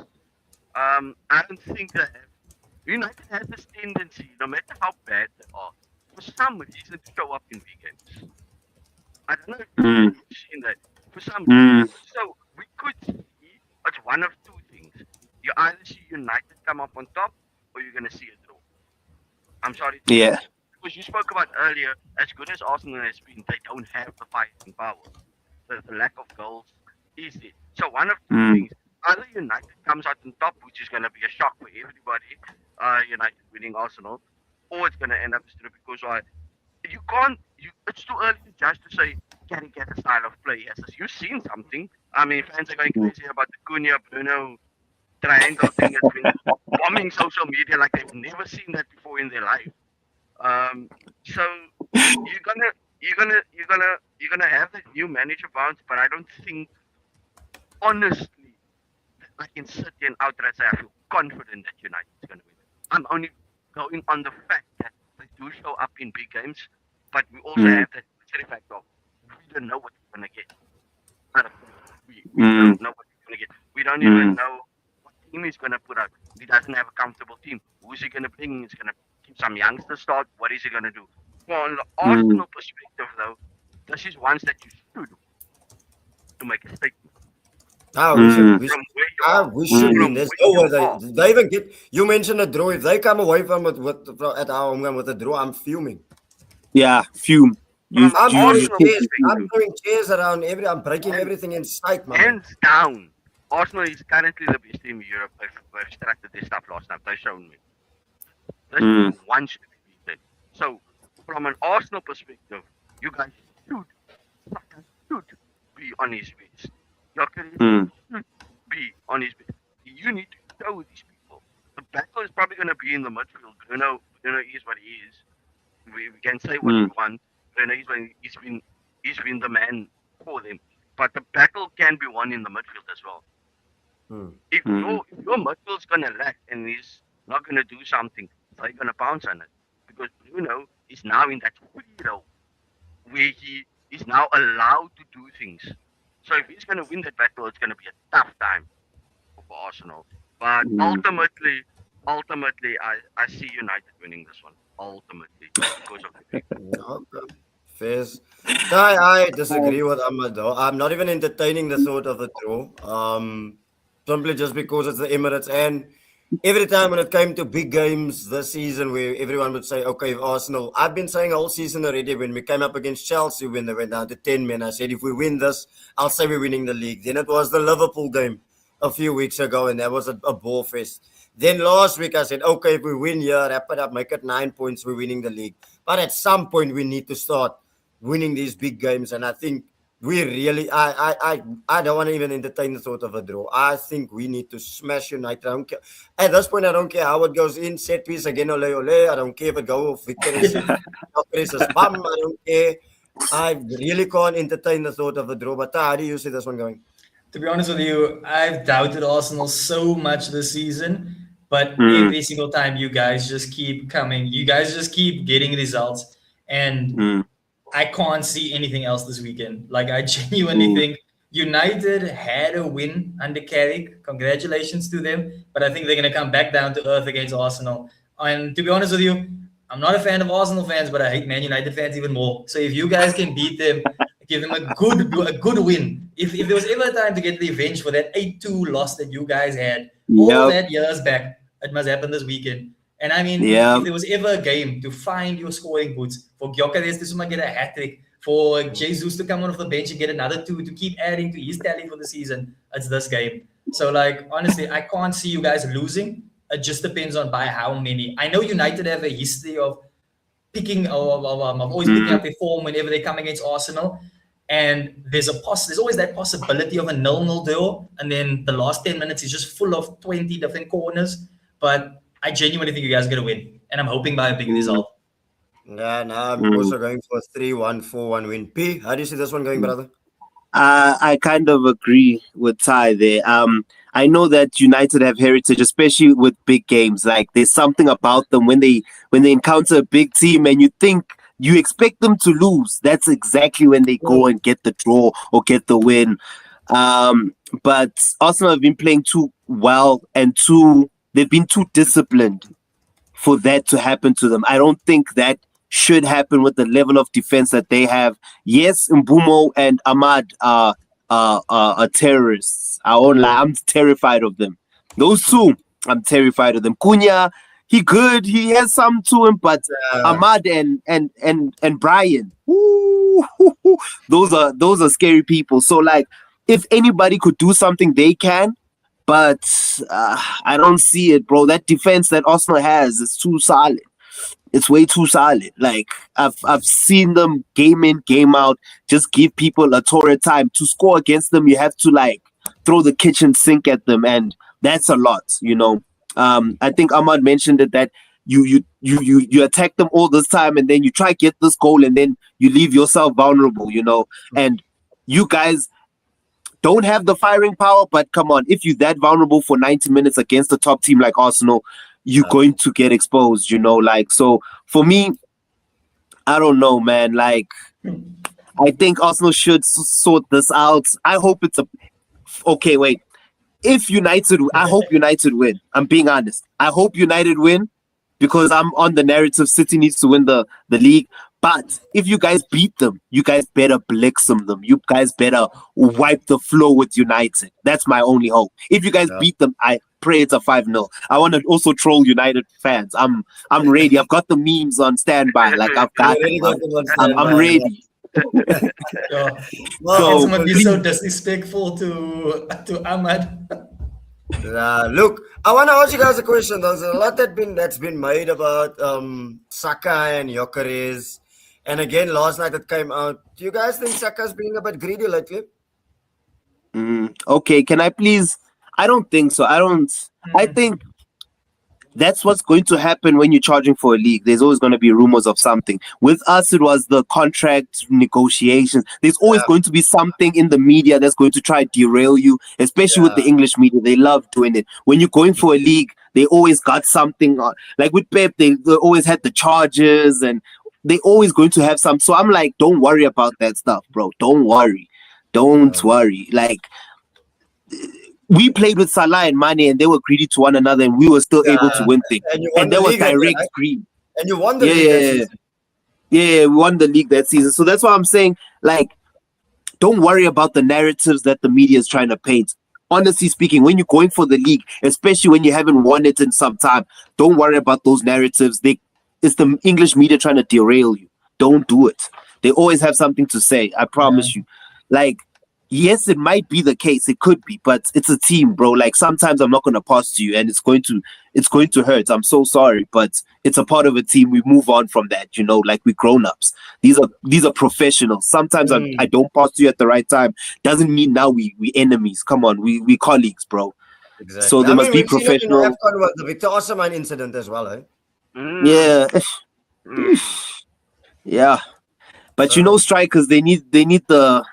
F: I don't think that United has this tendency, no matter how bad they are, for some reason to show up in big games. I don't know if you've seen that. For some reason. So we could see it's one of 2 things. You either see United come up on top, or you're gonna see a draw. I'm sorry.
D: Yeah.
F: Because you spoke about earlier, as good as Arsenal has been, they don't have the fighting power. The lack of goals is it. So one of 2 things. Either United comes out on top, which is going to be a shock for everybody, United winning Arsenal, or it's going to end up as because it's too early just to say, can he get a style of play? Yes, you've seen something. I mean, fans are going crazy about the Cunha, Bruno triangle thing. It's been bombing social media like they've never seen that before in their life. So you're gonna have the new manager bounce, but I don't think, honestly, that I can sit here and outright say I feel confident that United is gonna win. I'm only going on the fact that they do show up in big games, but we also have that fact of we don't know what we're gonna get. We don't know what we're gonna get. We don't even know what team he's gonna put out. He doesn't have a comfortable team. Who's he gonna bring? He's gonna keep some youngsters start. What is he gonna do? From the Arsenal perspective, though, this is ones that you should do to make a statement.
E: We should win. There's no way they even get. You mentioned a draw. If they come away from it at our home game with a draw, I'm fuming.
D: Yeah, fume. You,
F: From
E: I'm
F: an
D: you,
E: throwing
F: Arsenal
E: chairs. I'm
F: perspective,
E: throwing chairs around I'm breaking everything in sight, man.
F: hands down, Arsenal is currently the best team in Europe. They've extracted this stuff last night. They've shown me. This
D: Mm.
F: team wants to be beaten. So, from an Arsenal perspective, you guys should be on his best. Gyökeres
D: Mm.
F: should be on his best. You need to show these people. The battle is probably going to be in the midfield. Bruno is what he is. We can say what we want. Bruno he's been the man for them. But the battle can be won in the midfield as well. If your midfield's gonna lack and he's not gonna do something, they're gonna bounce on it. Because Bruno is now in that free role where he is now allowed to do things. So if he's gonna win that battle, it's gonna be a tough time for Arsenal. But ultimately I see United winning this one. Ultimately. Because of the
E: Okay. Fairs. I disagree with Ahmad though. I'm not even entertaining the thought of a draw. Simply just because it's the Emirates, and every time when it came to big games this season where everyone would say, okay, if Arsenal, I've been saying all season already when we came up against Chelsea when they went down to 10 men, I said if we win this, I'll say we're winning the league. Then it was the Liverpool game a few weeks ago and that was a ball fest. Then last week I said, okay, if we win here, wrap it up, make it 9 points, we're winning the league. But at some point we need to start winning these big games, and I think we really, I don't want to even entertain the thought of a draw. I think we need to smash United. I don't care. At this point, I don't care how it goes in, set piece again, ole ole. I don't care if it goes victory, bum. I don't care. I really can't entertain the thought of a draw. But how do you see this one going?
C: To be honest with you, I've doubted Arsenal so much this season, but every single time you guys just keep coming, you guys just keep getting results, and I can't see anything else this weekend. Like, I genuinely think United had a win under Carrick. Congratulations to them. But I think they're going to come back down to earth against Arsenal. And to be honest with you, I'm not a fan of Arsenal fans, but I hate Man United fans even more. So if you guys can beat them, give them a good win. If there was ever a time to get revenge for that 8-2 loss that you guys had all that years back, it must happen this weekend. And I mean, if there was ever a game to find your scoring boots, for Gyökeres to get a hat-trick, for Jesus to come on off the bench and get another 2 to keep adding to his tally for the season, it's this game. So, like, honestly, I can't see you guys losing. It just depends on by how many. I know United have a history of picking, always picking up their form whenever they come against Arsenal. And there's always that possibility of a 0-0 draw. And then the last 10 minutes is just full of 20 different corners. But I genuinely think you guys are going to win. And I'm hoping by a big result.
E: Yeah, I'm also going for a 3-1, 4-1 win. P, how do you see this one going, brother?
D: I kind of agree with Ty there. I know that United have heritage, especially with big games. Like, there's something about them when they encounter a big team and you expect them to lose. That's exactly when they go and get the draw or get the win. But Arsenal have been playing too well and they've been too disciplined for that to happen to them. I don't think that should happen with the level of defense that they have. Yes, Mbumo and Ahmad are terrorists. I won't lie, I'm terrified of them. Those two, I'm terrified of them. Cunha, he good, he has some to him, but Ahmad and Brian, those are scary people. So, like, if anybody could do something, they can. But I don't see it, bro. That defense that Arsenal has is too solid. It's way too solid. Like, I've seen them game in, game out, just give people a torrid time. To score against them, you have to, like, throw the kitchen sink at them, and that's a lot, you know. I think Ahmad mentioned it, that you attack them all this time, and then you try to get this goal, and then you leave yourself vulnerable, you know. And you guys don't have the firing power, but come on, if you're that vulnerable for 90 minutes against a top team like Arsenal, you're going to get exposed, you know. Like, so for me, I don't know, man. Like, I think Arsenal should sort this out. I hope it's okay, wait. If United, I hope United win. I'm being honest. I hope United win because I'm on the narrative City needs to win the league. But if you guys beat them, you guys better blixem them. You guys better wipe the floor with United. That's my only hope. If you guys beat them, I pray it's a 5-0. I want to also troll United fans. I'm ready. I've got the memes on standby. Like I've got them. I'm ready.
C: Yeah.
E: Well,
C: Someone be so disrespectful to Ahmad.
E: Look, I want to ask you guys a question. There's a lot that's been made about Saka and Gyökeres. And again, last night it came out. Do you guys think Saka's being a bit greedy lately?
D: Okay, can I please? I don't think so. I think that's what's going to happen when you're charging for a league. There's always going to be rumors of something. With us, it was the contract negotiations. There's always going to be something in the media that's going to try to derail you, especially with the English media. They love doing it. When you're going for a league, they always got something on. Like with Pep, they always had the charges and they always going to have some. So I'm like, don't worry about that stuff, bro. Don't worry. Don't worry. Like, we played with Salah and Mane and they were greedy to one another and we were still able to win things. And there was direct greed.
E: And you won the league that season.
D: Yeah, we won the league that season. So that's why I'm saying, like, don't worry about the narratives that the media is trying to paint. Honestly speaking, when you're going for the league, especially when you haven't won it in some time, don't worry about those narratives. It's the English media trying to derail you. Don't do it. They always have something to say. I promise you. Like, yes, it might be the case. It could be, but it's a team, bro. Like sometimes I'm not going to pass to you and it's going to hurt. I'm so sorry, but it's a part of a team. We move on from that, like we're grown-ups. These are professionals. Sometimes I don't pass to you at the right time. Doesn't mean now we enemies. Come on, we colleagues, bro.
E: Exactly.
D: So they must be professional.
E: AFCON was the Victor Osimhen incident as well, eh?
D: Yeah. Yeah. But strikers, they need the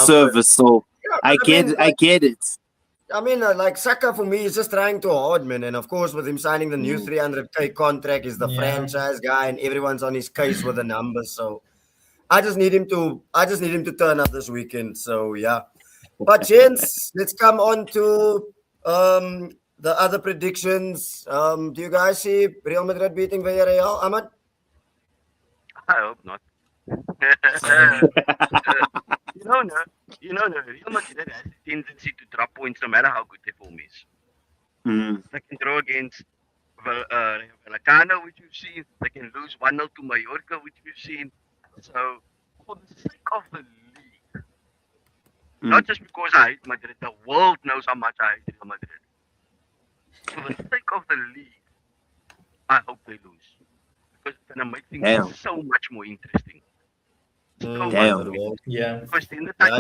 D: service, so I get it.
E: I mean, like Saka for me is just trying too hard, man. And of course, with him signing the new 300k contract, he's the franchise guy, and everyone's on his case with the numbers. So I just need him to turn up this weekend. So yeah. But gents, let's come on to the other predictions. Do you guys see Real Madrid beating Villarreal, Ahmad?
F: I hope not. Real Madrid has a tendency to drop points no matter how good their form is. They can draw against Vallecano, which we've seen. They can lose 1-0 to Mallorca, which we've seen. So, for the sake of the league, not just because I hate Madrid, the world knows how much I hate Real Madrid. For the sake of the league, I hope they lose. Because it's going to make things so much more interesting.
C: Yeah.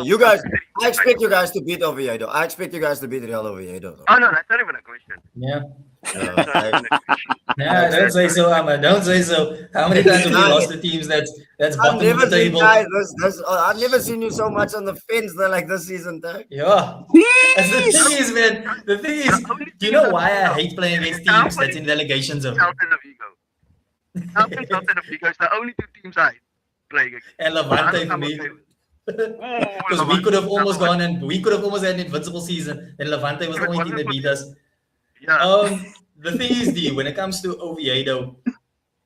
E: You guys, I expect you guys to beat Oviedo. I expect you guys to beat Real Oviedo.
F: Oh no, that's not even a question.
C: Yeah. Don't say so, Ahmad. Don't say so. How many times have we lost the teams that's bottom of the table?
E: I've never seen you so much on the fence like this season, though.
C: Yeah. That's the thing is, man. The thing is, do you know why I hate playing against teams that's in relegation zone?
F: Celta and Vigo is the only two teams I hate playing against.
C: And Levante for me. Because we could have almost had an invincible season, and Levante was the only team that beat us.
F: Yeah.
C: The thing is, when it comes to Oviedo,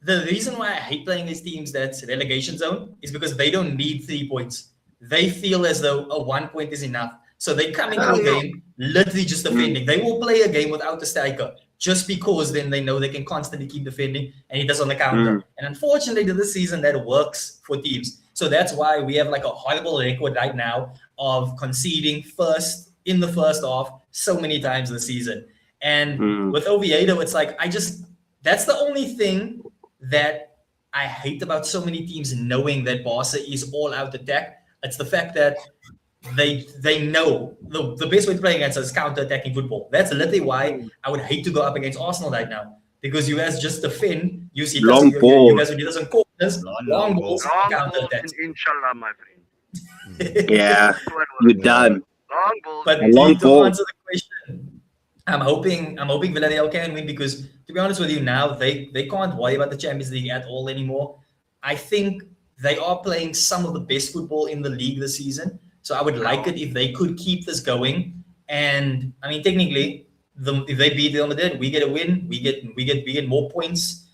C: the reason why I hate playing these teams that's relegation zone is because they don't need 3 points. They feel as though a 1 point is enough. So they come into a game literally just defending. They will play a game without a striker just because then they know they can constantly keep defending and he does on the counter. And unfortunately, this season that works for teams. So that's why we have like a horrible record right now of conceding first in the first half so many times this season. And with Oviedo, it's like that's the only thing that I hate about so many teams knowing that Barca is all out attack. It's the fact that they know the best way to play against us is counter-attacking football. That's literally why I would hate to go up against Arsenal right now. Because you guys just defend, you see
D: long ball.
C: You guys will do some corners, long balls, counter-attack.
F: Inshallah, my friend.
D: Yeah, you're done.
F: Long balls.
C: But to answer the question, I'm hoping Villarreal can win because, to be honest with you, now they can't worry about the Champions League at all anymore. I think they are playing some of the best football in the league this season. So I would like it if they could keep this going. And I mean, technically, if they beat Real Madrid, we get a win. We get more points.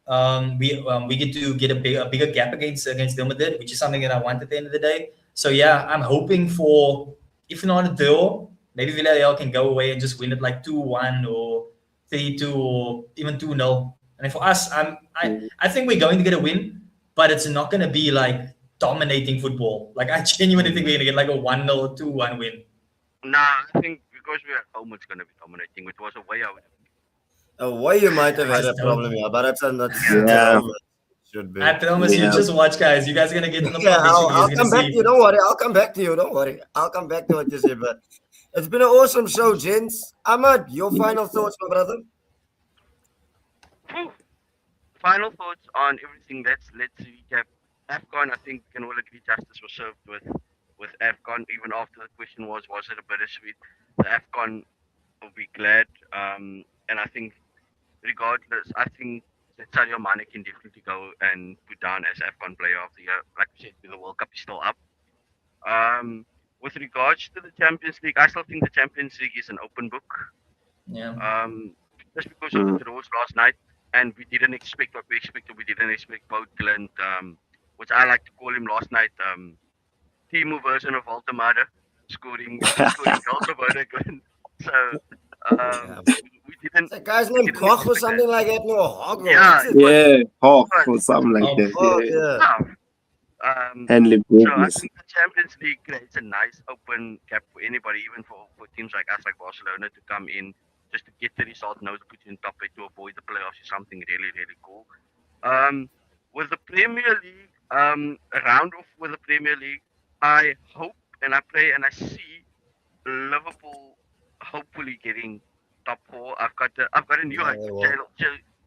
C: we get to get a bigger gap against Real Madrid, which is something that I want at the end of the day. So yeah, I'm hoping for, if not a draw, maybe Villarreal can go away and just win it like 2-1 or 3-2 or even 2-0. And for us, I think we're going to get a win, but it's not going to be like dominating football. Like I genuinely think we're going to get like a 1-0 or 2-1 win.
F: Nah, I think because we're at home, it's going to be dominating. It was away, I would
E: Away you might have had a problem, but that's should be.
C: I promise you, just watch, guys. You guys are going to get in the
E: I'll come back to you. Don't worry. I'll come back to you. Don't worry. I'll come back to what you say. But it's been an awesome show, gents. Ahmad, your final thoughts, my brother?
F: Final thoughts on everything. Let's recap. AFCON, I think we can all agree justice was served with AFCON. Even after the question was it a bittersweet? The AFCON will be glad. And I think regardless, I think that Sadio Mane can definitely go and put down as AFCON player of the year. Like we said, the World Cup is still up. With regards to the Champions League, I still think the Champions League is an open book.
C: Yeah.
F: Just because of the draws last night, and we didn't expect what we expected. We didn't expect Bodo Glimt, which I like to call him last night, Timo version of Voltemade, scoring goals for Bodo Glimt. So we didn't.
E: The guy's name Koch or something like that. No, Hog.
D: Yeah, Hawk or something like that. And live
F: so I think the Champions League creates a nice open gap for anybody, even for teams like us, like Barcelona, to come in just to get the result, know to put you in top 8 to avoid the playoffs is something really, really cool. With the Premier League, a round off with the Premier League, I hope and I pray and I see Liverpool hopefully getting top 4. I've got a new height for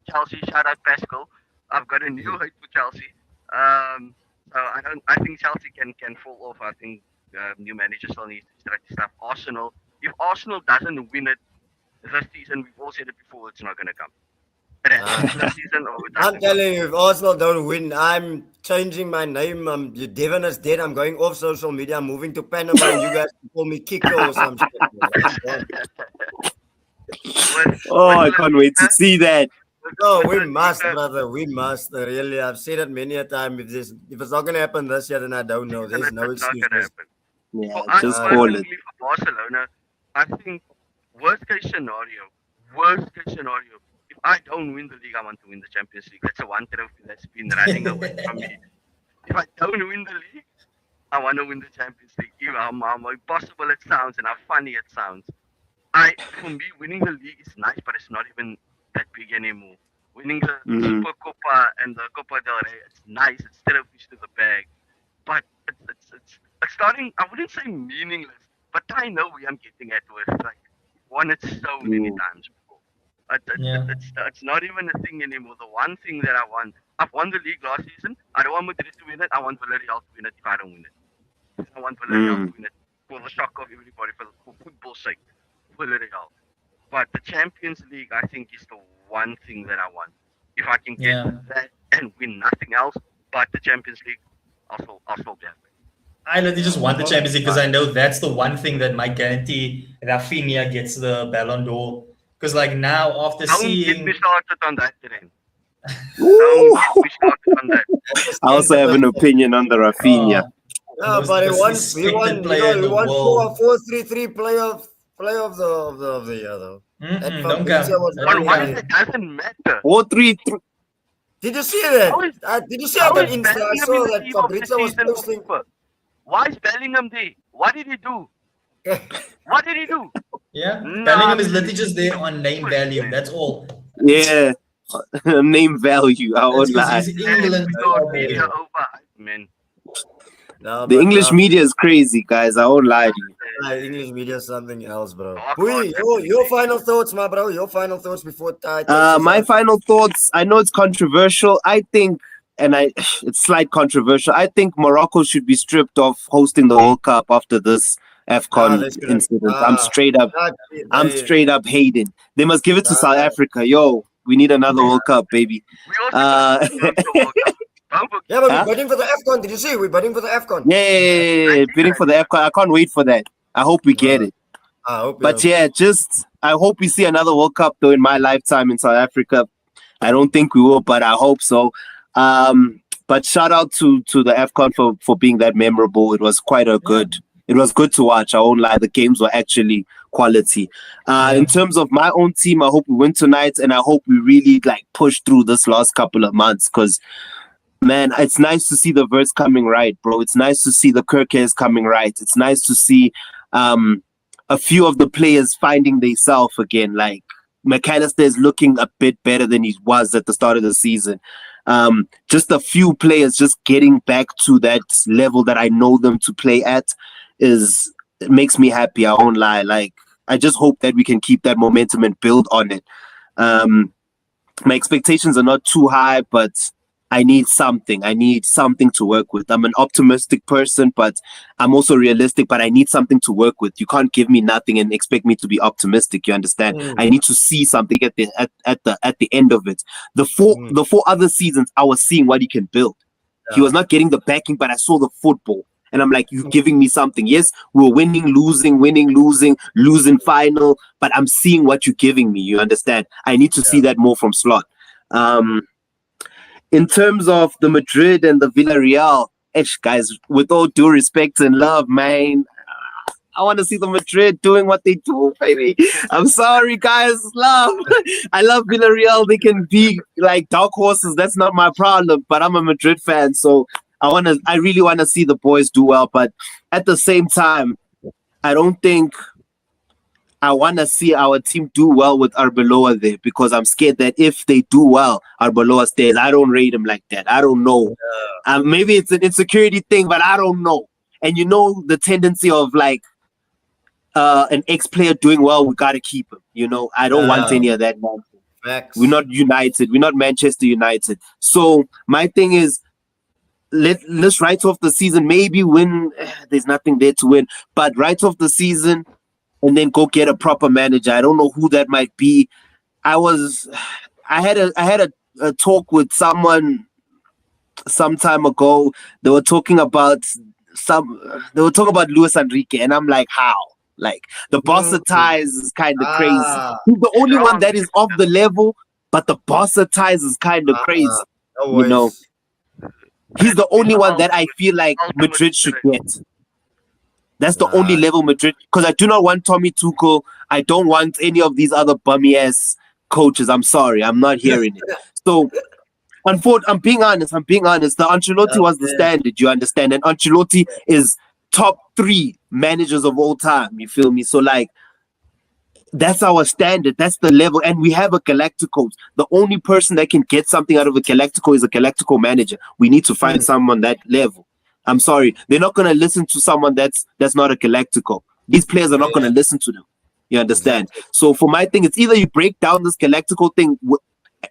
F: Chelsea. Shout out Pascal. I've got a new height for Chelsea. So I think Chelsea can fall off. I think new manager still needs to stretch stuff. Arsenal, if Arsenal doesn't win it this season, we've all said it before, it's not going to come.
E: I'm telling you, if Arsenal don't win, I'm changing my name. Devon is dead. I'm going off social media. I'm moving to Panama. And you guys can call me Kiko or some shit.
D: I can't wait to see that.
E: No, we must, brother. We must. Really, I've said it many a time. If it's not going to happen this year, then I don't know. There's no excuse.
D: Yeah, just call it.
F: For Barcelona, I think worst case scenario, if I don't win the league, I want to win the Champions League. That's a one trophy that's been running away from me. If I don't win the league, I want to win the Champions League. Even how impossible it sounds and how funny it sounds. For me, winning the league is nice, but it's not even that big anymore. Winning the Super Copa and the Copa del Rey, it's nice. It's trophies to the bag, but it's starting. I wouldn't say meaningless, but I know where I'm getting at with like won it so many times before. It's not even a thing anymore. The one thing that I've won the league last season. I don't want Madrid to win it. I want Villarreal to win it. If I don't win it, I want Villarreal to win it for the shock of everybody, for football's sake. Villarreal. But the Champions League, I think, is the one thing that I want. If I can get that and win nothing else but the Champions League, I'll still be happy.
C: I literally just want the Champions League because I know that's the one thing that might guarantee Rafinha gets the Ballon d'Or. Because like now, after seeing...
F: Don't get me started on that, then. Don't get me started on that.
D: I also have an opinion on the Rafinha.
E: But he won 4-3-3 player of the year, though.
C: Don't come.
F: Why it doesn't matter.
D: 4-3-3.
E: Did you see that? Did you see how on Insta? I saw that Fabrizio was posting.
F: Why is Bellingham there? What did he do? What did he do?
C: Yeah, Bellingham is literally just there on name value. That's all.
D: Yeah, name value. I won't lie.
C: England.
F: Man.
D: The English media is crazy, guys. I won't lie to you.
E: English media is something else, bro. Your final thoughts, my bro. Your final thoughts before
D: my final thoughts. I know it's controversial. I think, it's slight controversial. I think Morocco should be stripped of hosting the World Cup after this AFCON incident. I'm straight up hating. They must give it to South Africa. Yo, we need another World Cup, baby.
E: Yeah, but we're bidding for the AFCON. Did you see? We're bidding for the AFCON.
D: Yeah, bidding for the AFCON. I can't wait for that. I hope we get it.
E: I hope.
D: But I hope we see another World Cup though in my lifetime in South Africa. I don't think we will, but I hope so. But shout out to the AFCON for being that memorable. It was quite a good. It was good to watch. I won't lie. The games were actually quality. In terms of my own team, I hope we win tonight, and I hope we really push through this last couple of months. Because, man, it's nice to see the verse coming right, bro. It's nice to see the Kirkes coming right. It's nice to see a few of the players finding themselves again. Like McAllister is looking a bit better than he was at the start of the season. Just a few players just getting back to that level that I know them to play at it makes me happy. I won't lie. I just hope that we can keep that momentum and build on it. My expectations are not too high, but I need something. I need something to work with. I'm an optimistic person, but I'm also realistic, but I need something to work with. You can't give me nothing and expect me to be optimistic. You understand? I need to see something at the end of it. The four other seasons, I was seeing what he can build. He was not getting the backing, but I saw the football. And I'm like, you're giving me something. Yes, we're winning, losing final, but I'm seeing what you're giving me. You understand? I need to see that more from Slot. In terms of the Madrid and the Villarreal, guys, with all due respect and love, man, I want to see the Madrid doing what they do, baby. I'm sorry, guys. I love Villarreal. They can be like dark horses. That's not my problem. But I'm a Madrid fan, so I really want to see the boys do well. But at the same time, I don't think I want to see our team do well with Arbeloa there, because I'm scared that if they do well, Arbeloa stays. I don't rate him like that. I don't know. Maybe it's an insecurity thing, but I don't know. And you know the tendency of an ex-player doing well, we got to keep him. I don't want any of that nonsense.
E: Facts.
D: We're not United. We're not Manchester United. So my thing is, let's write off the season. Maybe win. There's nothing there to win. But write off the season and then go get a proper manager. I don't know who that might be. I had a talk with someone some time ago. They were talking about Luis Enrique, and I'm like, how? The Barca ties is kind of crazy. He's the only one that is off the level, but the Barca ties is kind of crazy. He's the only one that I feel like Madrid should get. That's the only level Madrid, because I do not want Tommy Tuchel. I don't want any of these other bummy ass coaches. I'm sorry, I'm not hearing it. So, I'm being honest. The Ancelotti was the standard. You understand? And Ancelotti is top 3 managers of all time. You feel me? So that's our standard. That's the level. And we have a Galacticos. The only person that can get something out of a Galactico is a Galactico manager. We need to find someone that level. I'm sorry. They're not going to listen to someone that's not a Galactico. These players are not going to listen to them. You understand? So for my thing, it's either you break down this Galactico thing,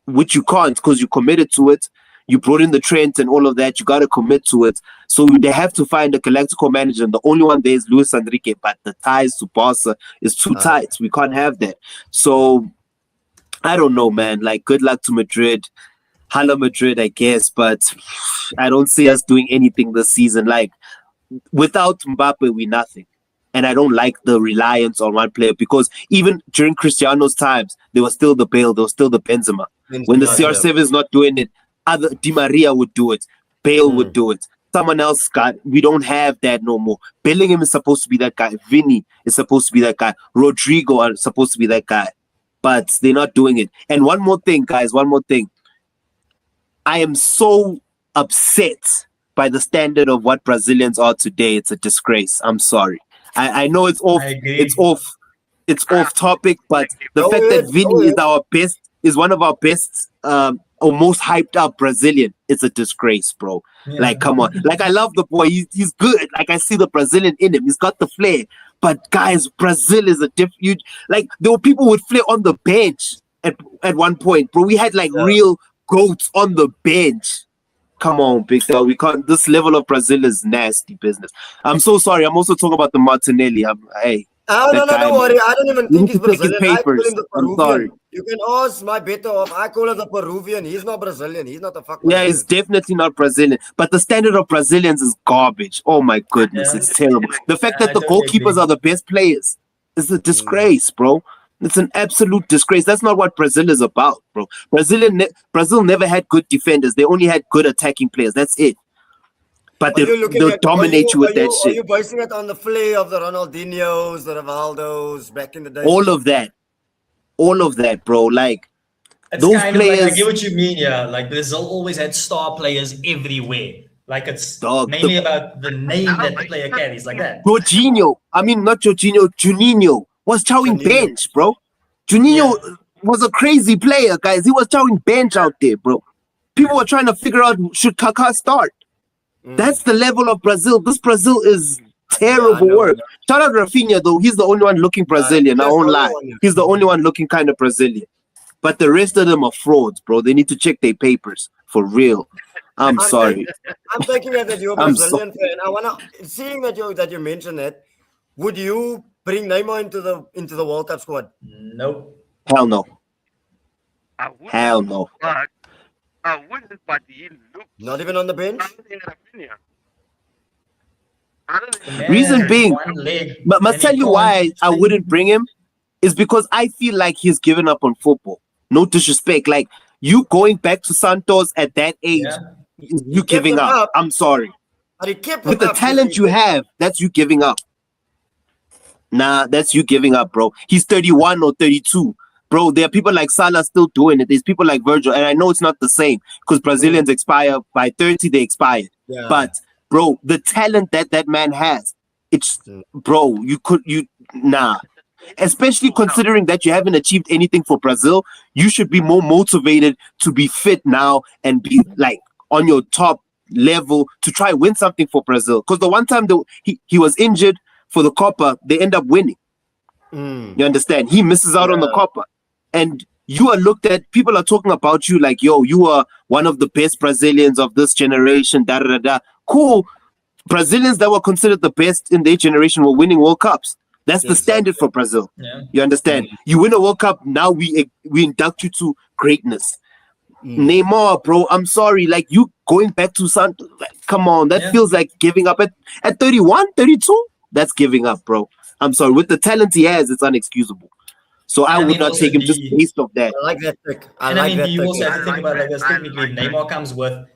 D: which you can't because you committed to it. You brought in the Trent and all of that. You got to commit to it. So they have to find a Galactico manager. And the only one there is Luis Enrique. But the ties to Barca is too tight. We can't have that. So I don't know, man. Good luck to Madrid. Hala Madrid, I guess. But I don't see us doing anything this season. Without Mbappe, we're nothing. And I don't like the reliance on one player, because even during Cristiano's times, there was still the Bale, there was still the Benzema. When the CR7 is not doing it, Di Maria would do it. Bale would do it. Someone else we don't have that no more. Bellingham is supposed to be that guy. Vinny is supposed to be that guy. Rodrigo are supposed to be that guy. But they're not doing it. And one more thing, guys, I am so upset by the standard of what Brazilians are today. It's a disgrace. I'm sorry. I know it's off topic, but the fact that Vinny is one of our best or most hyped up Brazilian, it's a disgrace, bro. Come on. I love the boy. He's good. I see the Brazilian in him. He's got the flair. But guys, Brazil is a different. There were people with flair on the bench at one point, bro. We had real goats on the bench. Come on, big dog. We can't. This level of Brazil is nasty business. I'm so sorry. I'm also talking about the Martinelli.
E: No, don't worry. I don't even think he's Brazilian. I call him the Peruvian. I'm sorry. You can ask my better off. I call him the Peruvian. He's not Brazilian. He's not a fuck.
D: Yeah, he's definitely not Brazilian. But the standard of Brazilians is garbage. Oh my goodness, it's terrible. The fact that the goalkeepers are the best players is a disgrace, bro. It's an absolute disgrace. That's not what Brazil is about, bro. Brazil never had good defenders. They only had good attacking players. That's it. But they'll dominate you with that shit.
E: Are you basing it on the flair of the Ronaldinhos, the Rivaldos back in the day?
D: All of that, bro. Like,
C: It's
D: those
C: kind
D: players.
C: of like, I get what you mean, yeah. Like Brazil always had star players everywhere. Like it's mainly about the name that the player carries, like that.
D: Not Jorginho, Juninho was chowing bench, bro. Juninho was a crazy player, guys. He was chowing bench out there, bro. People were trying to figure out, should Kaká start? That's the level of Brazil. This Brazil is terrible work. Shout out Rafinha, though. He's the only one looking Brazilian. I won't lie. He's the only one looking kind of Brazilian. But the rest of them are frauds, bro. They need to check their papers for real. I'm sorry.
E: I'm thinking that you're a Brazilian fan. Seeing that you mentioned it, would you bring Neymar into the World Cup squad?
C: Nope.
D: Hell no.
F: Hell no. But I wouldn't, but he looked
E: not even on the bench.
D: Reason being, but must tell you why I wouldn't bring him is because I feel like he's given up on football. No disrespect, like you going back to Santos at that age, you giving up. I'm sorry.
E: But he kept
D: with the talent you have, that's you giving up. Nah, that's you giving up, bro. He's 31 or 32. Bro, there are people like Salah still doing it. There's people like Virgil, and I know it's not the same because Brazilians expire by 30, they expired. Yeah. But bro, the talent that man has, it's bro, nah. Especially considering that you haven't achieved anything for Brazil, you should be more motivated to be fit now and be like on your top level to try win something for Brazil. Because the one time he was injured for the Copa, they end up winning. You understand? He misses out on the Copa. And you are looked at, people are talking about you like, yo, you are one of the best Brazilians of this generation, da-da-da-da. Cool. Brazilians that were considered the best in their generation were winning World Cups. That's the standard for Brazil. Yeah. You understand? You win a World Cup, now we induct you to greatness. Neymar, bro, I'm sorry. Like, you going back to Santos, come on, that feels like giving up. At 31, 32, that's giving up, bro. I'm sorry. With the talent he has, it's unexcusable. So I would not take him just based off that.
E: I like that pick.
C: You also have to think about, like, technically, if Neymar comes with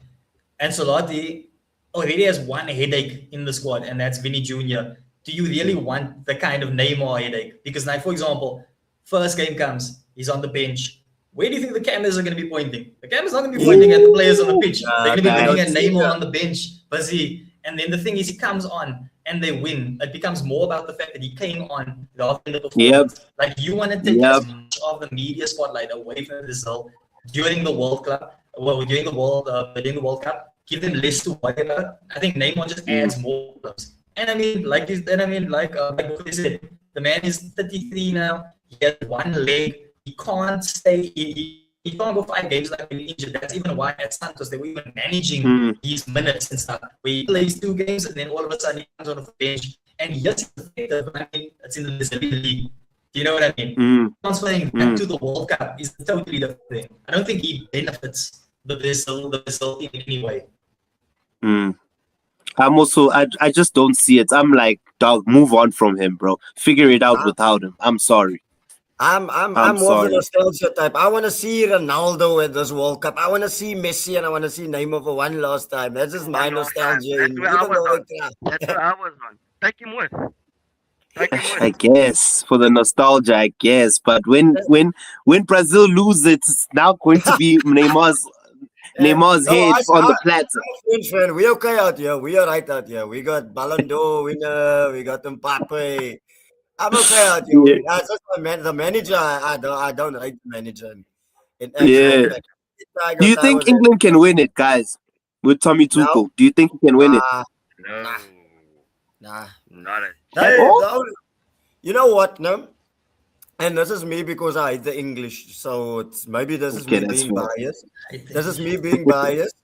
C: Ancelotti already has one headache in the squad, and that's Vinny Jr. Do you really want the kind of Neymar headache? Because, like, for example, first game comes, he's on the bench. Where do you think the cameras are going to be pointing? The cameras not going to be pointing at the players on the pitch. They're going to be pointing at Neymar on the bench, busy. And then the thing is, he comes on and they win. It becomes more about the fact that he came on rather than the performance. Like, you want to take as much of the media spotlight away from Brazil during the World Cup. Well, during the World Cup, give them less to worry about. I think Neymar just adds more clubs. And I mean, like what said, the man is 33 now. He has one leg. He can't stay. He can't go 5 games like being injured. That's even why at Santos they were even managing his minutes and stuff. Where he plays 2 games and then all of a sudden he comes on the bench. And yes, it's in the Brazilian league. Do you know what I mean? Transferring back to the World Cup is a totally different thing. I don't think he benefits the Brazil team in any way.
D: I just don't see it. I'm like, dog, move on from him, bro. Figure it out without him. I'm sorry.
E: I'm more of a nostalgia type. I want to see Ronaldo at this World Cup. I want to see Messi and I want to see Neymar for one last time. That's just my nostalgia.
F: That's where I was on. Take him with.
D: I guess for the nostalgia, I guess. But when Brazil loses, it's now going to be Neymar's head on the platter.
E: We okay out here. We are right out here. We got Ballon d'Or winner. We got Mbappe. I'm okay out here. That's just the manager. I don't rate the manager.
D: Do you think England can win it, guys? With Tommy Tuchel, no. Do you think he can win it?
F: Nah. Not it.
E: You know what? No. And this is me because I hate the English, so it's maybe this is me being biased. This is me being biased.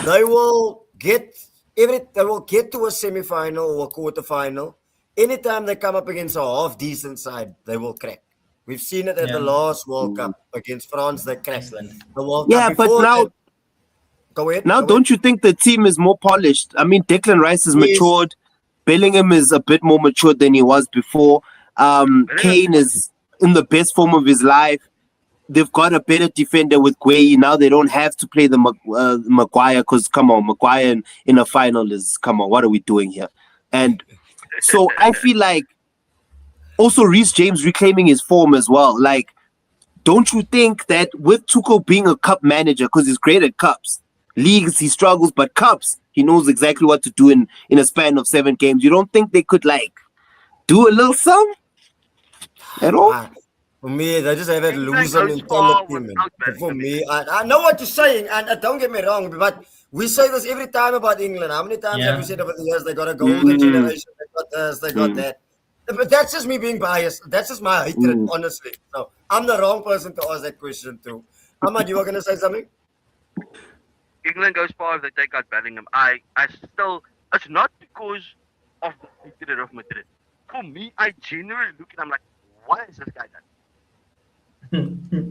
E: They will get to a semi-final or a quarter-final. Anytime they come up against a half-decent side, they will crack. We've seen it at the last World Cup against France. They cracked. The World Cup
D: but now, go ahead. Don't you think the team is more polished? I mean, Declan Rice is matured. Bellingham is a bit more matured than he was before. Kane is in the best form of his life. They've got a better defender with Gueye. Now they don't have to play the Maguire because, come on, Maguire in a final is, come on, what are we doing here? And so I feel like also Reece James reclaiming his form as well. Like, don't you think that with Tuchel being a cup manager, because he's great at cups, leagues he struggles, but cups, he knows exactly what to do in a span of 7 games. You don't think they could, like, do a little something at all?
E: For me, they just have that
F: England
E: loser
F: goes
E: mentality,
F: far
E: man.
F: without
E: But for
F: Bellingham.
E: me, I know what you're saying, and don't get me wrong, but we say this every time about England. How many times have we said over the years they got a golden generation, they got this, they got that? But that's just me being biased. That's just my hatred, honestly. So I'm the wrong person to ask that question to. Ahmad, you were going to say something?
F: England goes far if they take out Bellingham. I still, it's not because of the hatred of Madrid. For me, I genuinely look at him like, what has this guy done?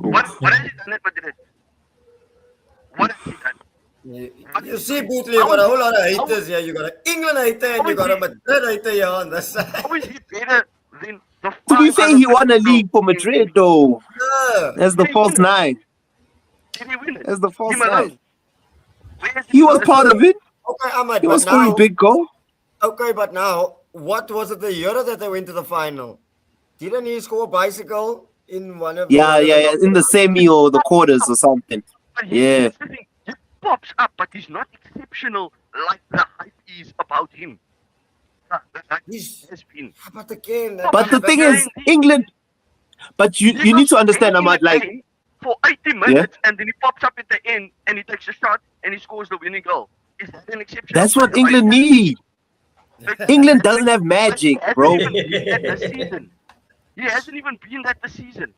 F: What has he done at Madrid? What has he done?
E: You see, Bootley, you got a whole lot of haters here. You got an England hater and you got a Madrid hater here on this side.
F: How is he better than the
D: To be fair, he won a league for Madrid, though.
E: Yeah.
D: As the false 9.
F: Did he win it?
D: As the false
F: Him alone.
D: 9.
F: Where is
D: He was part of it.
E: Okay, Ahmad,
D: He was
E: but
D: scoring
E: now,
D: big goal.
E: okay, but now, what was it the year that they went to the final? Didn't he score a bicycle in one of
D: Yeah, in the semi or the quarters or something.
F: But
D: Yeah.
F: he pops up, but he's not exceptional like the hype is about him. That
E: He's-
F: has been.
E: But again,
D: But the thing is, England. But you need to understand, Ahmad, like,
F: for 80 minutes, and then he pops up at the end and he takes a shot and he scores the winning goal. Is that an exception?
D: that's what England need. England doesn't have magic, bro.
F: He hasn't even been that this season.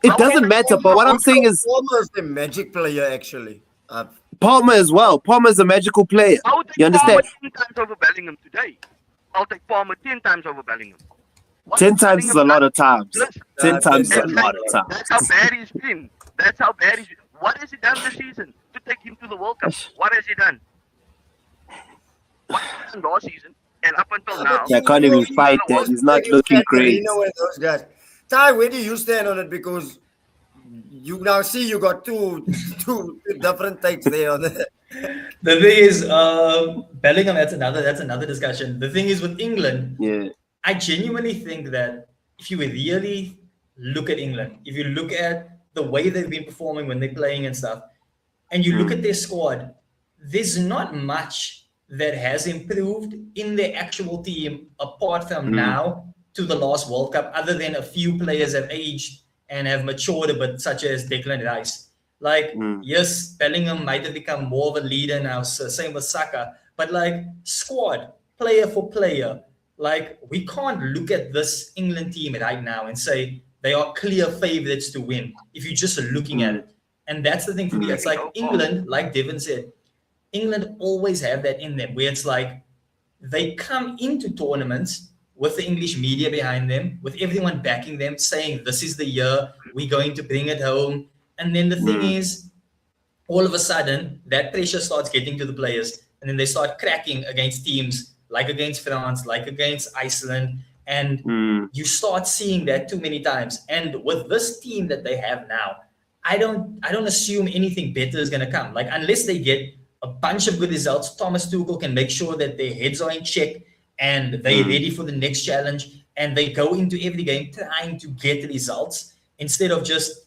D: It doesn't matter. But what I'm saying is
E: Palmer is the magic player, actually.
D: Palmer as well. Palmer's a magical player.
F: I would take
D: You understand?
F: Palmer 10 times over Bellingham today. I'll take Palmer 10 times over Bellingham. What
D: 10
F: has
D: times is a
F: Bellingham
D: lot
F: done?
D: of times. 10 times is a lot of times.
F: That's how bad he's been. That's how bad he's been. What has he done this season to take him to the World Cup? What has he done? What has he done last season and up until now?
D: Yeah, I can't even fight that. He's not looking great.
E: Those guys. Ty, where do you stand on it? Because you now see you got two different takes there on it.
C: The thing is, Bellingham, that's another discussion. The thing is with England,
D: Yeah.
C: I genuinely think that if you really look at England, if you look at the way they've been performing when they're playing and stuff, and you look at their squad, there's not much that has improved in their actual team apart from now to the last World Cup, other than a few players have aged and have matured a bit, such as Declan Rice. Like, yes, Bellingham might have become more of a leader now, so same with Saka, but like squad, player for player, like we can't look at this England team right now and say they are clear favorites to win if you're just looking at it. And that's the thing for me. It's like England, like Devin said, England always have that in them where it's like they come into tournaments with the English media behind them, with everyone backing them, saying this is the year, we're going to bring it home. And then the thing is, all of a sudden, that pressure starts getting to the players, and then they start cracking against teams like against France, like against Iceland, and you start seeing that too many times. And with this team that they have now, I don't assume anything better is going to come. Like, unless they get a bunch of good results, Thomas Tuchel can make sure that their heads are in check and they're ready for the next challenge, and they go into every game trying to get results instead of just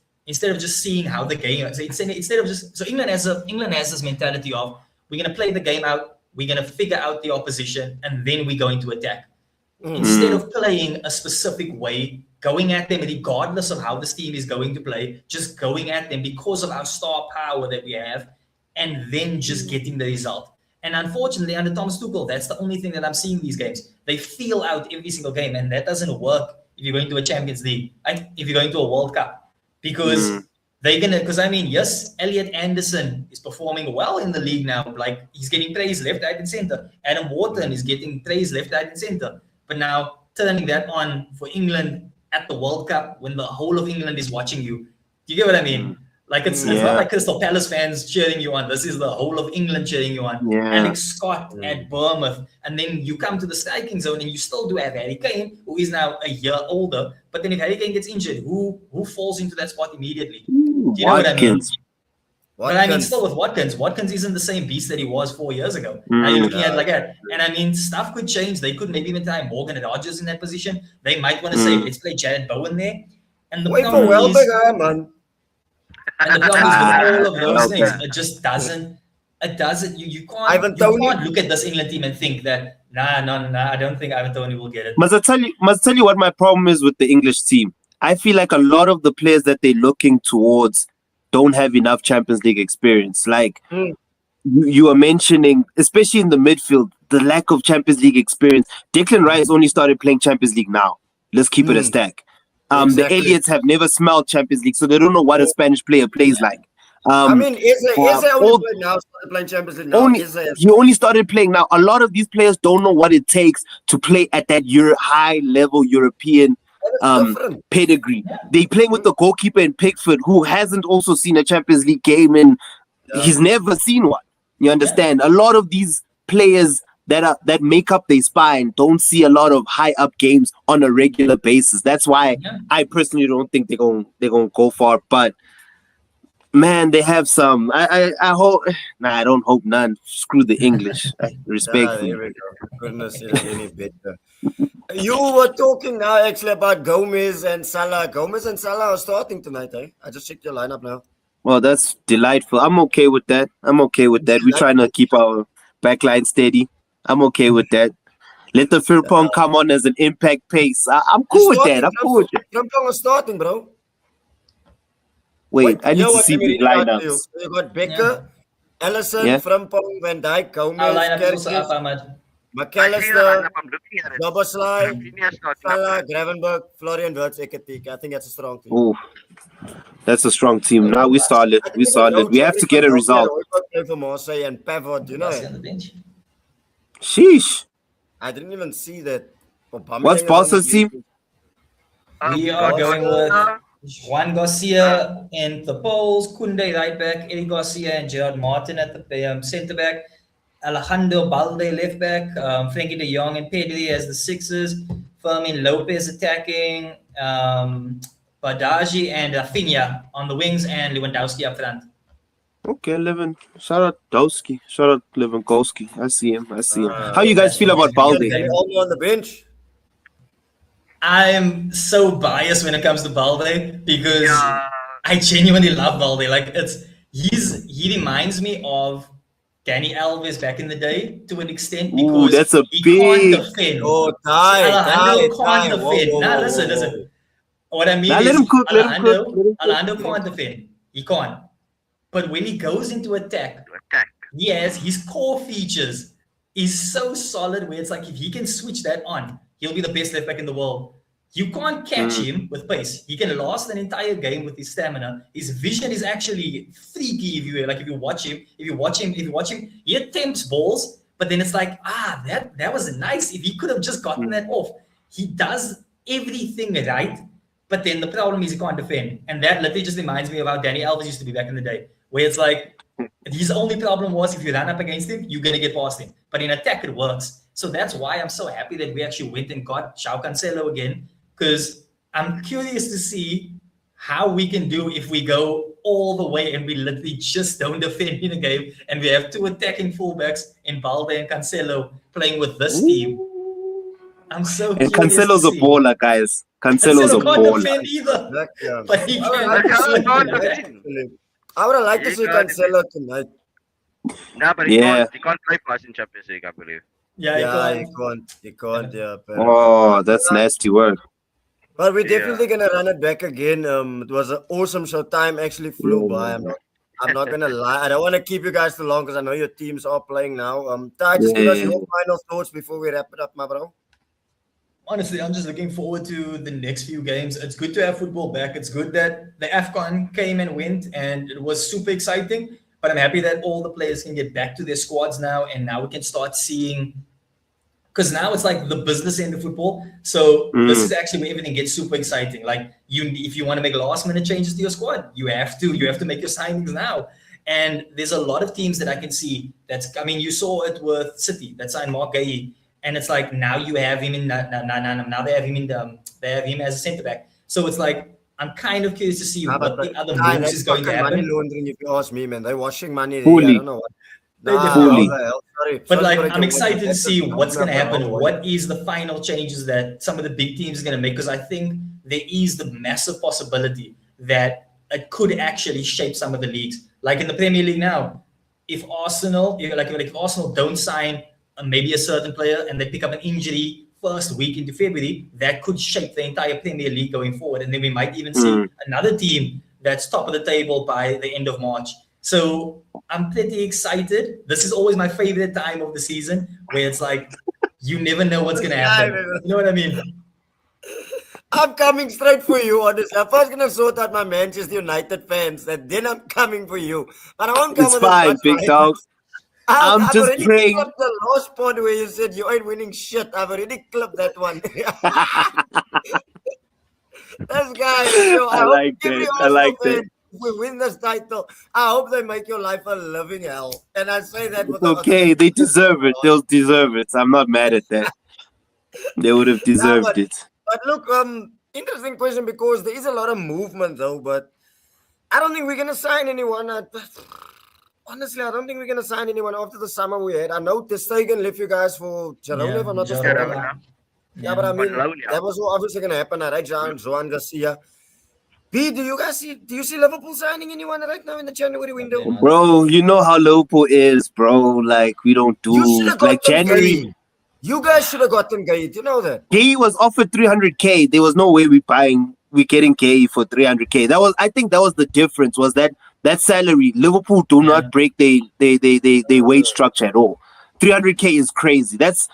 C: seeing how the game. So England has this mentality of, we're going to play the game out, we're going to figure out the opposition, and then we're going to attack. Instead of playing a specific way, going at them regardless of how this team is going to play, just going at them because of our star power that we have, and then just getting the result. And unfortunately, under Thomas Tuchel, that's the only thing that I'm seeing these games. They feel out every single game, and that doesn't work if you're going to a Champions League, like if you're going to a World Cup, because because I mean, yes, Elliot Anderson is performing well in the league now. Like, he's getting praise left, right, and center. Adam Wharton is getting praise left, right, and center. But now turning that on for England at the World Cup when the whole of England is watching you, do you get what I mean? Like it's not like Crystal Palace fans cheering you on. This is the whole of England cheering you on.
D: Yeah.
C: Alex Scott at Bournemouth. And then you come to the striking zone and you still do have Harry Kane, who is now a year older. But then if Harry Kane gets injured, who falls into that spot immediately? Do you know what I mean? But I mean, still with Watkins isn't the same beast that he was 4 years ago. Now you're looking at like that. And I mean, stuff could change. They could maybe even try Morgan Rodgers in that position. They might want to say, let's play Jared Bowen there. And the problem is,
E: man.
C: and the problem is with all of those things, it just doesn't. It doesn't. You can't look at this England team and think that nah. I don't think Ivan Toney will get it.
D: Must I tell you what my problem is with the English team? I feel like a lot of the players that they're looking towards don't have enough Champions League experience. Like you are mentioning, especially in the midfield, the lack of Champions League experience. Declan Rice only started playing Champions League now. Let's keep it a stack. The Elliots have never smelled Champions League, so they don't know what a Spanish player plays like.
E: I mean, is only now started playing Champions League now?
D: He only started playing now. A lot of these players don't know what it takes to play at that high-level European pedigree. They playing with the goalkeeper in Pickford, who hasn't also seen a Champions League game, and he's never seen one. You understand? A lot of these players that make up their spine don't see a lot of high up games on a regular basis. That's why I personally don't think they're gonna go far. But man, they have some. I hope. Nah, I don't hope none. Screw the English. Respectfully.
E: There we go. Goodness, it's any better. You were talking now actually about Gomez and Salah. Gomez and Salah are starting tonight, eh? I just checked your lineup now.
D: Well, that's delightful. I'm okay with that. We're trying to keep our backline steady. I'm okay with that. Let the Frimpong come on as an impact pace. I'm cool with that.
E: Frimpong is starting, bro.
D: Wait, I need to see the lineups.
E: You got Becker, Ellison, Frimpong, Van Dijk, Gomez,
C: Our lineup is also up, Ahmad.
E: McAllister,
F: I'm looking at it.
E: Dobbersley,
F: Rafinha's not
E: Salah, Gravenberg, Florian Wirtz, Ekatike. I think that's a strong team.
D: Oh, that's a strong team. Now we solid. We have to get a result.
E: For Marseille and Pavard, you know.
D: Sheesh.
E: I didn't even see that.
D: What's Barca's team?
C: We are going with Juan Garcia in the poles, Koundé right back, Eddie Garcia and Gerard Martin at the centre back, Alejandro Balde left back, Frenkie de Jong and Pedri as the sixes, Fermin Lopez attacking, Badaji and Rafinha on the wings, and Lewandowski up front.
D: Okay, shout out Dowski. Shout out Lewandowski. I see him. How you guys feel about Balde?
E: On the bench.
C: I'm so biased when it comes to Balde because I genuinely love Balde. Like he reminds me of Danny Alves back in the day to an extent because
D: that's a
C: he
D: big.
C: can't defend.
E: Alejandro
C: can't defend. Now listen. What I mean is Alejandro can't defend. He can't. But when he goes into attack, he has his core features is so solid where it's like if he can switch that on, he'll be the best left back in the world. You can't catch him with pace. He can last an entire game with his stamina. His vision is actually freaky if you watch him, he attempts balls, but then it's like, that was nice. If he could have just gotten that off. He does everything right, but then the problem is he can't defend. And that literally just reminds me of how Danny Alves used to be back in the day, where it's like his only problem was if you ran up against him, you're going to get past him. But in attack, it works. So that's why I'm so happy that we actually went and got João Cancelo again, because I'm curious to see how we can do if we go all the way and we literally just don't defend in a game and we have two attacking fullbacks in Balde and Cancelo playing with this team. I'm so curious.
D: And Cancelo's a baller, guys. Cancelo's a baller.
C: Can't defend either, but he can.
E: I would have liked to see Cancelo tonight.
F: No, but he can't play for us in Champions League, I believe.
E: He can't.
D: Oh, that's nasty work.
E: But we're definitely gonna run it back again. It was an awesome show. Time actually flew by. I'm not gonna lie. I don't want to keep you guys too long because I know your teams are playing now. Ty, just give us your final thoughts before we wrap it up, my bro.
C: Honestly, I'm just looking forward to the next few games. It's good to have football back. It's good that the AFCON came and went, and it was super exciting. But I'm happy that all the players can get back to their squads now, and now we can start seeing because now it's like the business end of football. So this is actually where everything gets super exciting. Like if you want to make last minute changes to your squad, you have to make your signings now. And there's a lot of teams that I can see you saw it with City that signed Mark Gay, and it's like now you have him in now they have him they have him as a centre back. So it's like I'm kind of curious to see what the other moves is going to happen.
E: Money laundering, if you ask me, man, they're washing money.
D: Fully.
E: I don't know what.
D: Fully.
C: But like, I'm excited to see what's going to happen. What is the final changes that some of the big teams are going to make? Because I think there is the massive possibility that it could actually shape some of the leagues. Like in the Premier League now, if Arsenal don't sign maybe a certain player and they pick up an injury first week into February, that could shape the entire Premier League going forward. And then we might even see another team that's top of the table by the end of March. So I'm pretty excited. This is always my favorite time of the season, where it's like you never know what's gonna happen. You know what I mean?
E: I'm coming straight for you, honestly. I'm first gonna sort out my Manchester United fans, and then I'm coming for you. But I won't come.
D: It's fine, big dog. I'm just
E: already
D: praying.
E: clipped the last part where you said you ain't winning shit. I've already clipped that one. This guy.
D: I like that. I like that.
E: If we win this title, I hope they make your life a living hell. And I say that with
D: okay, they deserve it. They'll deserve it. I'm not mad at that. They would have deserved it.
E: But look, interesting question, because there is a lot of movement though, but I don't think we're gonna sign anyone. Honestly, I don't think we're gonna sign anyone after the summer we had. I know Ter Stegen left you guys for Girona, if I'm not mistaken. Yeah, but I mean, that was obviously gonna happen. Right, Joan Garcia. B, do you see Liverpool signing anyone right now in the January window?
D: Bro, you know how Liverpool is, bro. Like, we don't do like January.
E: Gay. You guys should have gotten Gay. Do you know that?
D: Gay was offered 300K. There was no way we're getting Gay for 300K. I think that was the difference, was that salary. Liverpool do not break their wage structure at all. 300K is crazy. That's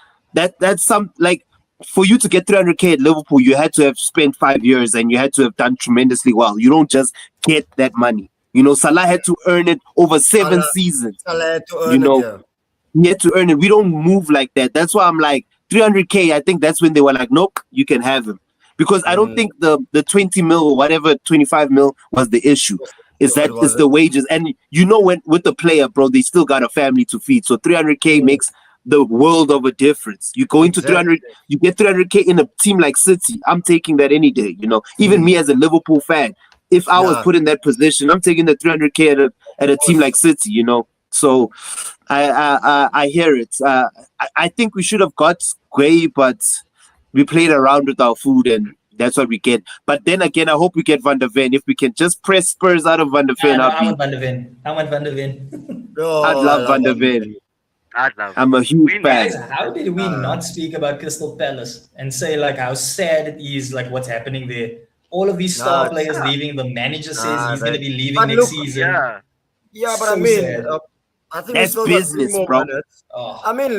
D: some, like, for you to get 300K at Liverpool, you had to have spent 5 years and you had to have done tremendously well. You don't just get that money. You know, Salah had to earn it over 7 seasons.
E: Salah had to earn it,
D: he had to earn it. We don't move like that. That's why I'm like, 300K, I think that's when they were like, nope, you can have him. Because I don't think the 20 mil or whatever, 25 mil was the issue. It's the wages. And you know, when with the player, bro, they still got a family to feed. So 300K makes the world of a difference. You go into 300, you get 300K in a team like City. I'm taking that any day. You know, even me as a Liverpool fan, if I was put in that position, I'm taking the 300K at a team like City. You know, so I hear it. I think we should have got Gray, but we played around with our food and that's what we get. But then again, I hope we get Van der Ven. If we can just press Spurs out of Van der Ven,
C: I want Van der Ven.
D: I'd love Van der Ven. I'm a huge fan.
C: Guys, how did we not speak about Crystal Palace and say like how sad it is, like what's happening there? All of these star players leaving. The manager says he's going to be leaving next season.
E: Yeah, but so I mean, I think
D: that's business, bro.
E: I mean,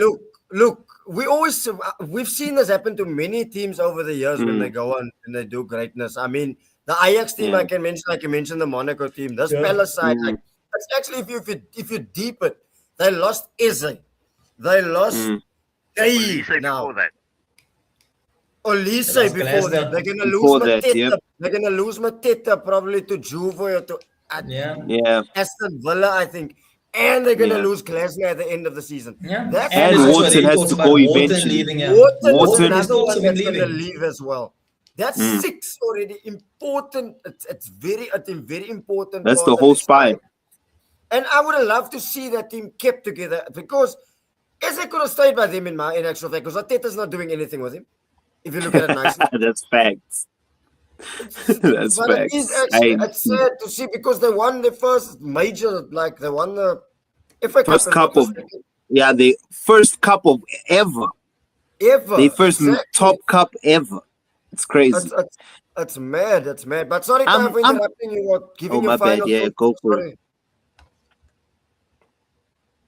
E: look. We've seen this happen to many teams over the years when they go on and they do greatness. I mean, the Ajax team I can mention, like you mentioned, the Monaco team. This Palace side, like it's actually if you deep it. They lost Eze. They lost Olise now. Olise before that. They're going to lose Mateta. They're going to lose Mateta probably to Juve or to Aston Villa, I think. And they're going to lose Glasner at the end of the season.
D: And Wharton has to go eventually.
E: Wharton is another one that's going to leave as well. That's 6 already. Important. It's very important.
D: That's the whole spine.
E: And I would have loved to see that team kept together, because Eze could have stayed by them in actual fact, because Arteta's not doing anything with him. If you look at it nicely.
D: That's facts. That's facts.
E: It's sad to see, because they won the first major, like they won the FA
D: first cup of the first cup of ever. The first top cup ever. It's crazy.
E: It's mad. It's mad. But sorry for interrupting you or giving you final.
D: Yeah, go for it.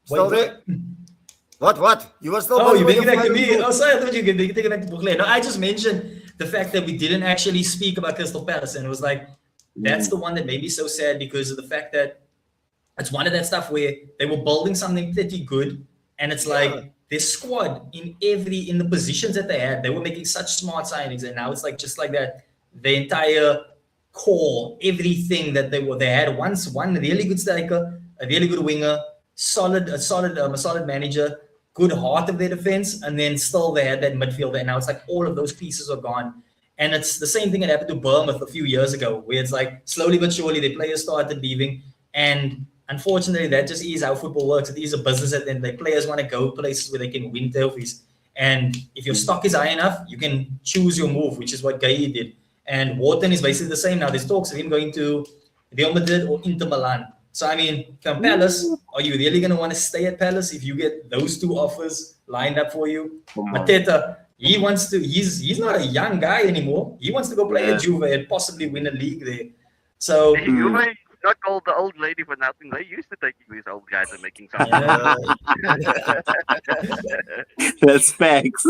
E: Still there? What? You were still.
C: Oh, you bring it back to me. Oh, sorry, I thought you could take it back to Bodo Glimt. No, I just mentioned the fact that we didn't actually speak about Crystal Palace, and it was like that's the one that made me so sad, because of the fact that it's one of that stuff where they were building something pretty good, and it's like their squad in the positions that they had, they were making such smart signings, and now it's like just like that. The entire core, everything that they had once, one really good striker, a really good winger, a solid manager, good heart of their defense, and then still they had that midfielder, and now it's like all of those pieces are gone. And it's the same thing that happened to Bournemouth a few years ago, where it's like slowly but surely their players started leaving, and unfortunately that just is how football works. It is a business, and the players want to go places where they can win trophies. And if your stock is high enough, you can choose your move, which is what Gay did. And Wharton is basically the same now. There's talks of him going to Real Madrid or Inter Milan. So, I mean, come Palace, are you really going to want to stay at Palace if you get those two offers lined up for you? Mateta, he's not a young guy anymore. He wants to go play at Juve and possibly win a league there. So,
F: Juve not called the old lady for nothing. They used to take these old guys and making something.
D: That's facts.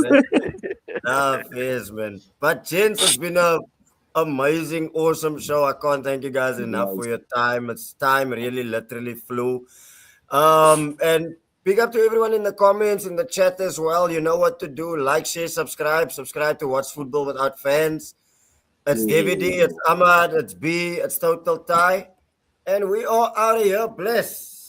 E: Yes, man. But gents, it's been a amazing, awesome show. I can't thank you guys enough for your time. It's time really literally flew. And big up to everyone in the comments, in the chat as well. You know what to do. Like, share, subscribe to Watch Football Without Fans. It's DVD, it's Ahmad, it's B, it's Total Tie. And we are out of here. Bless.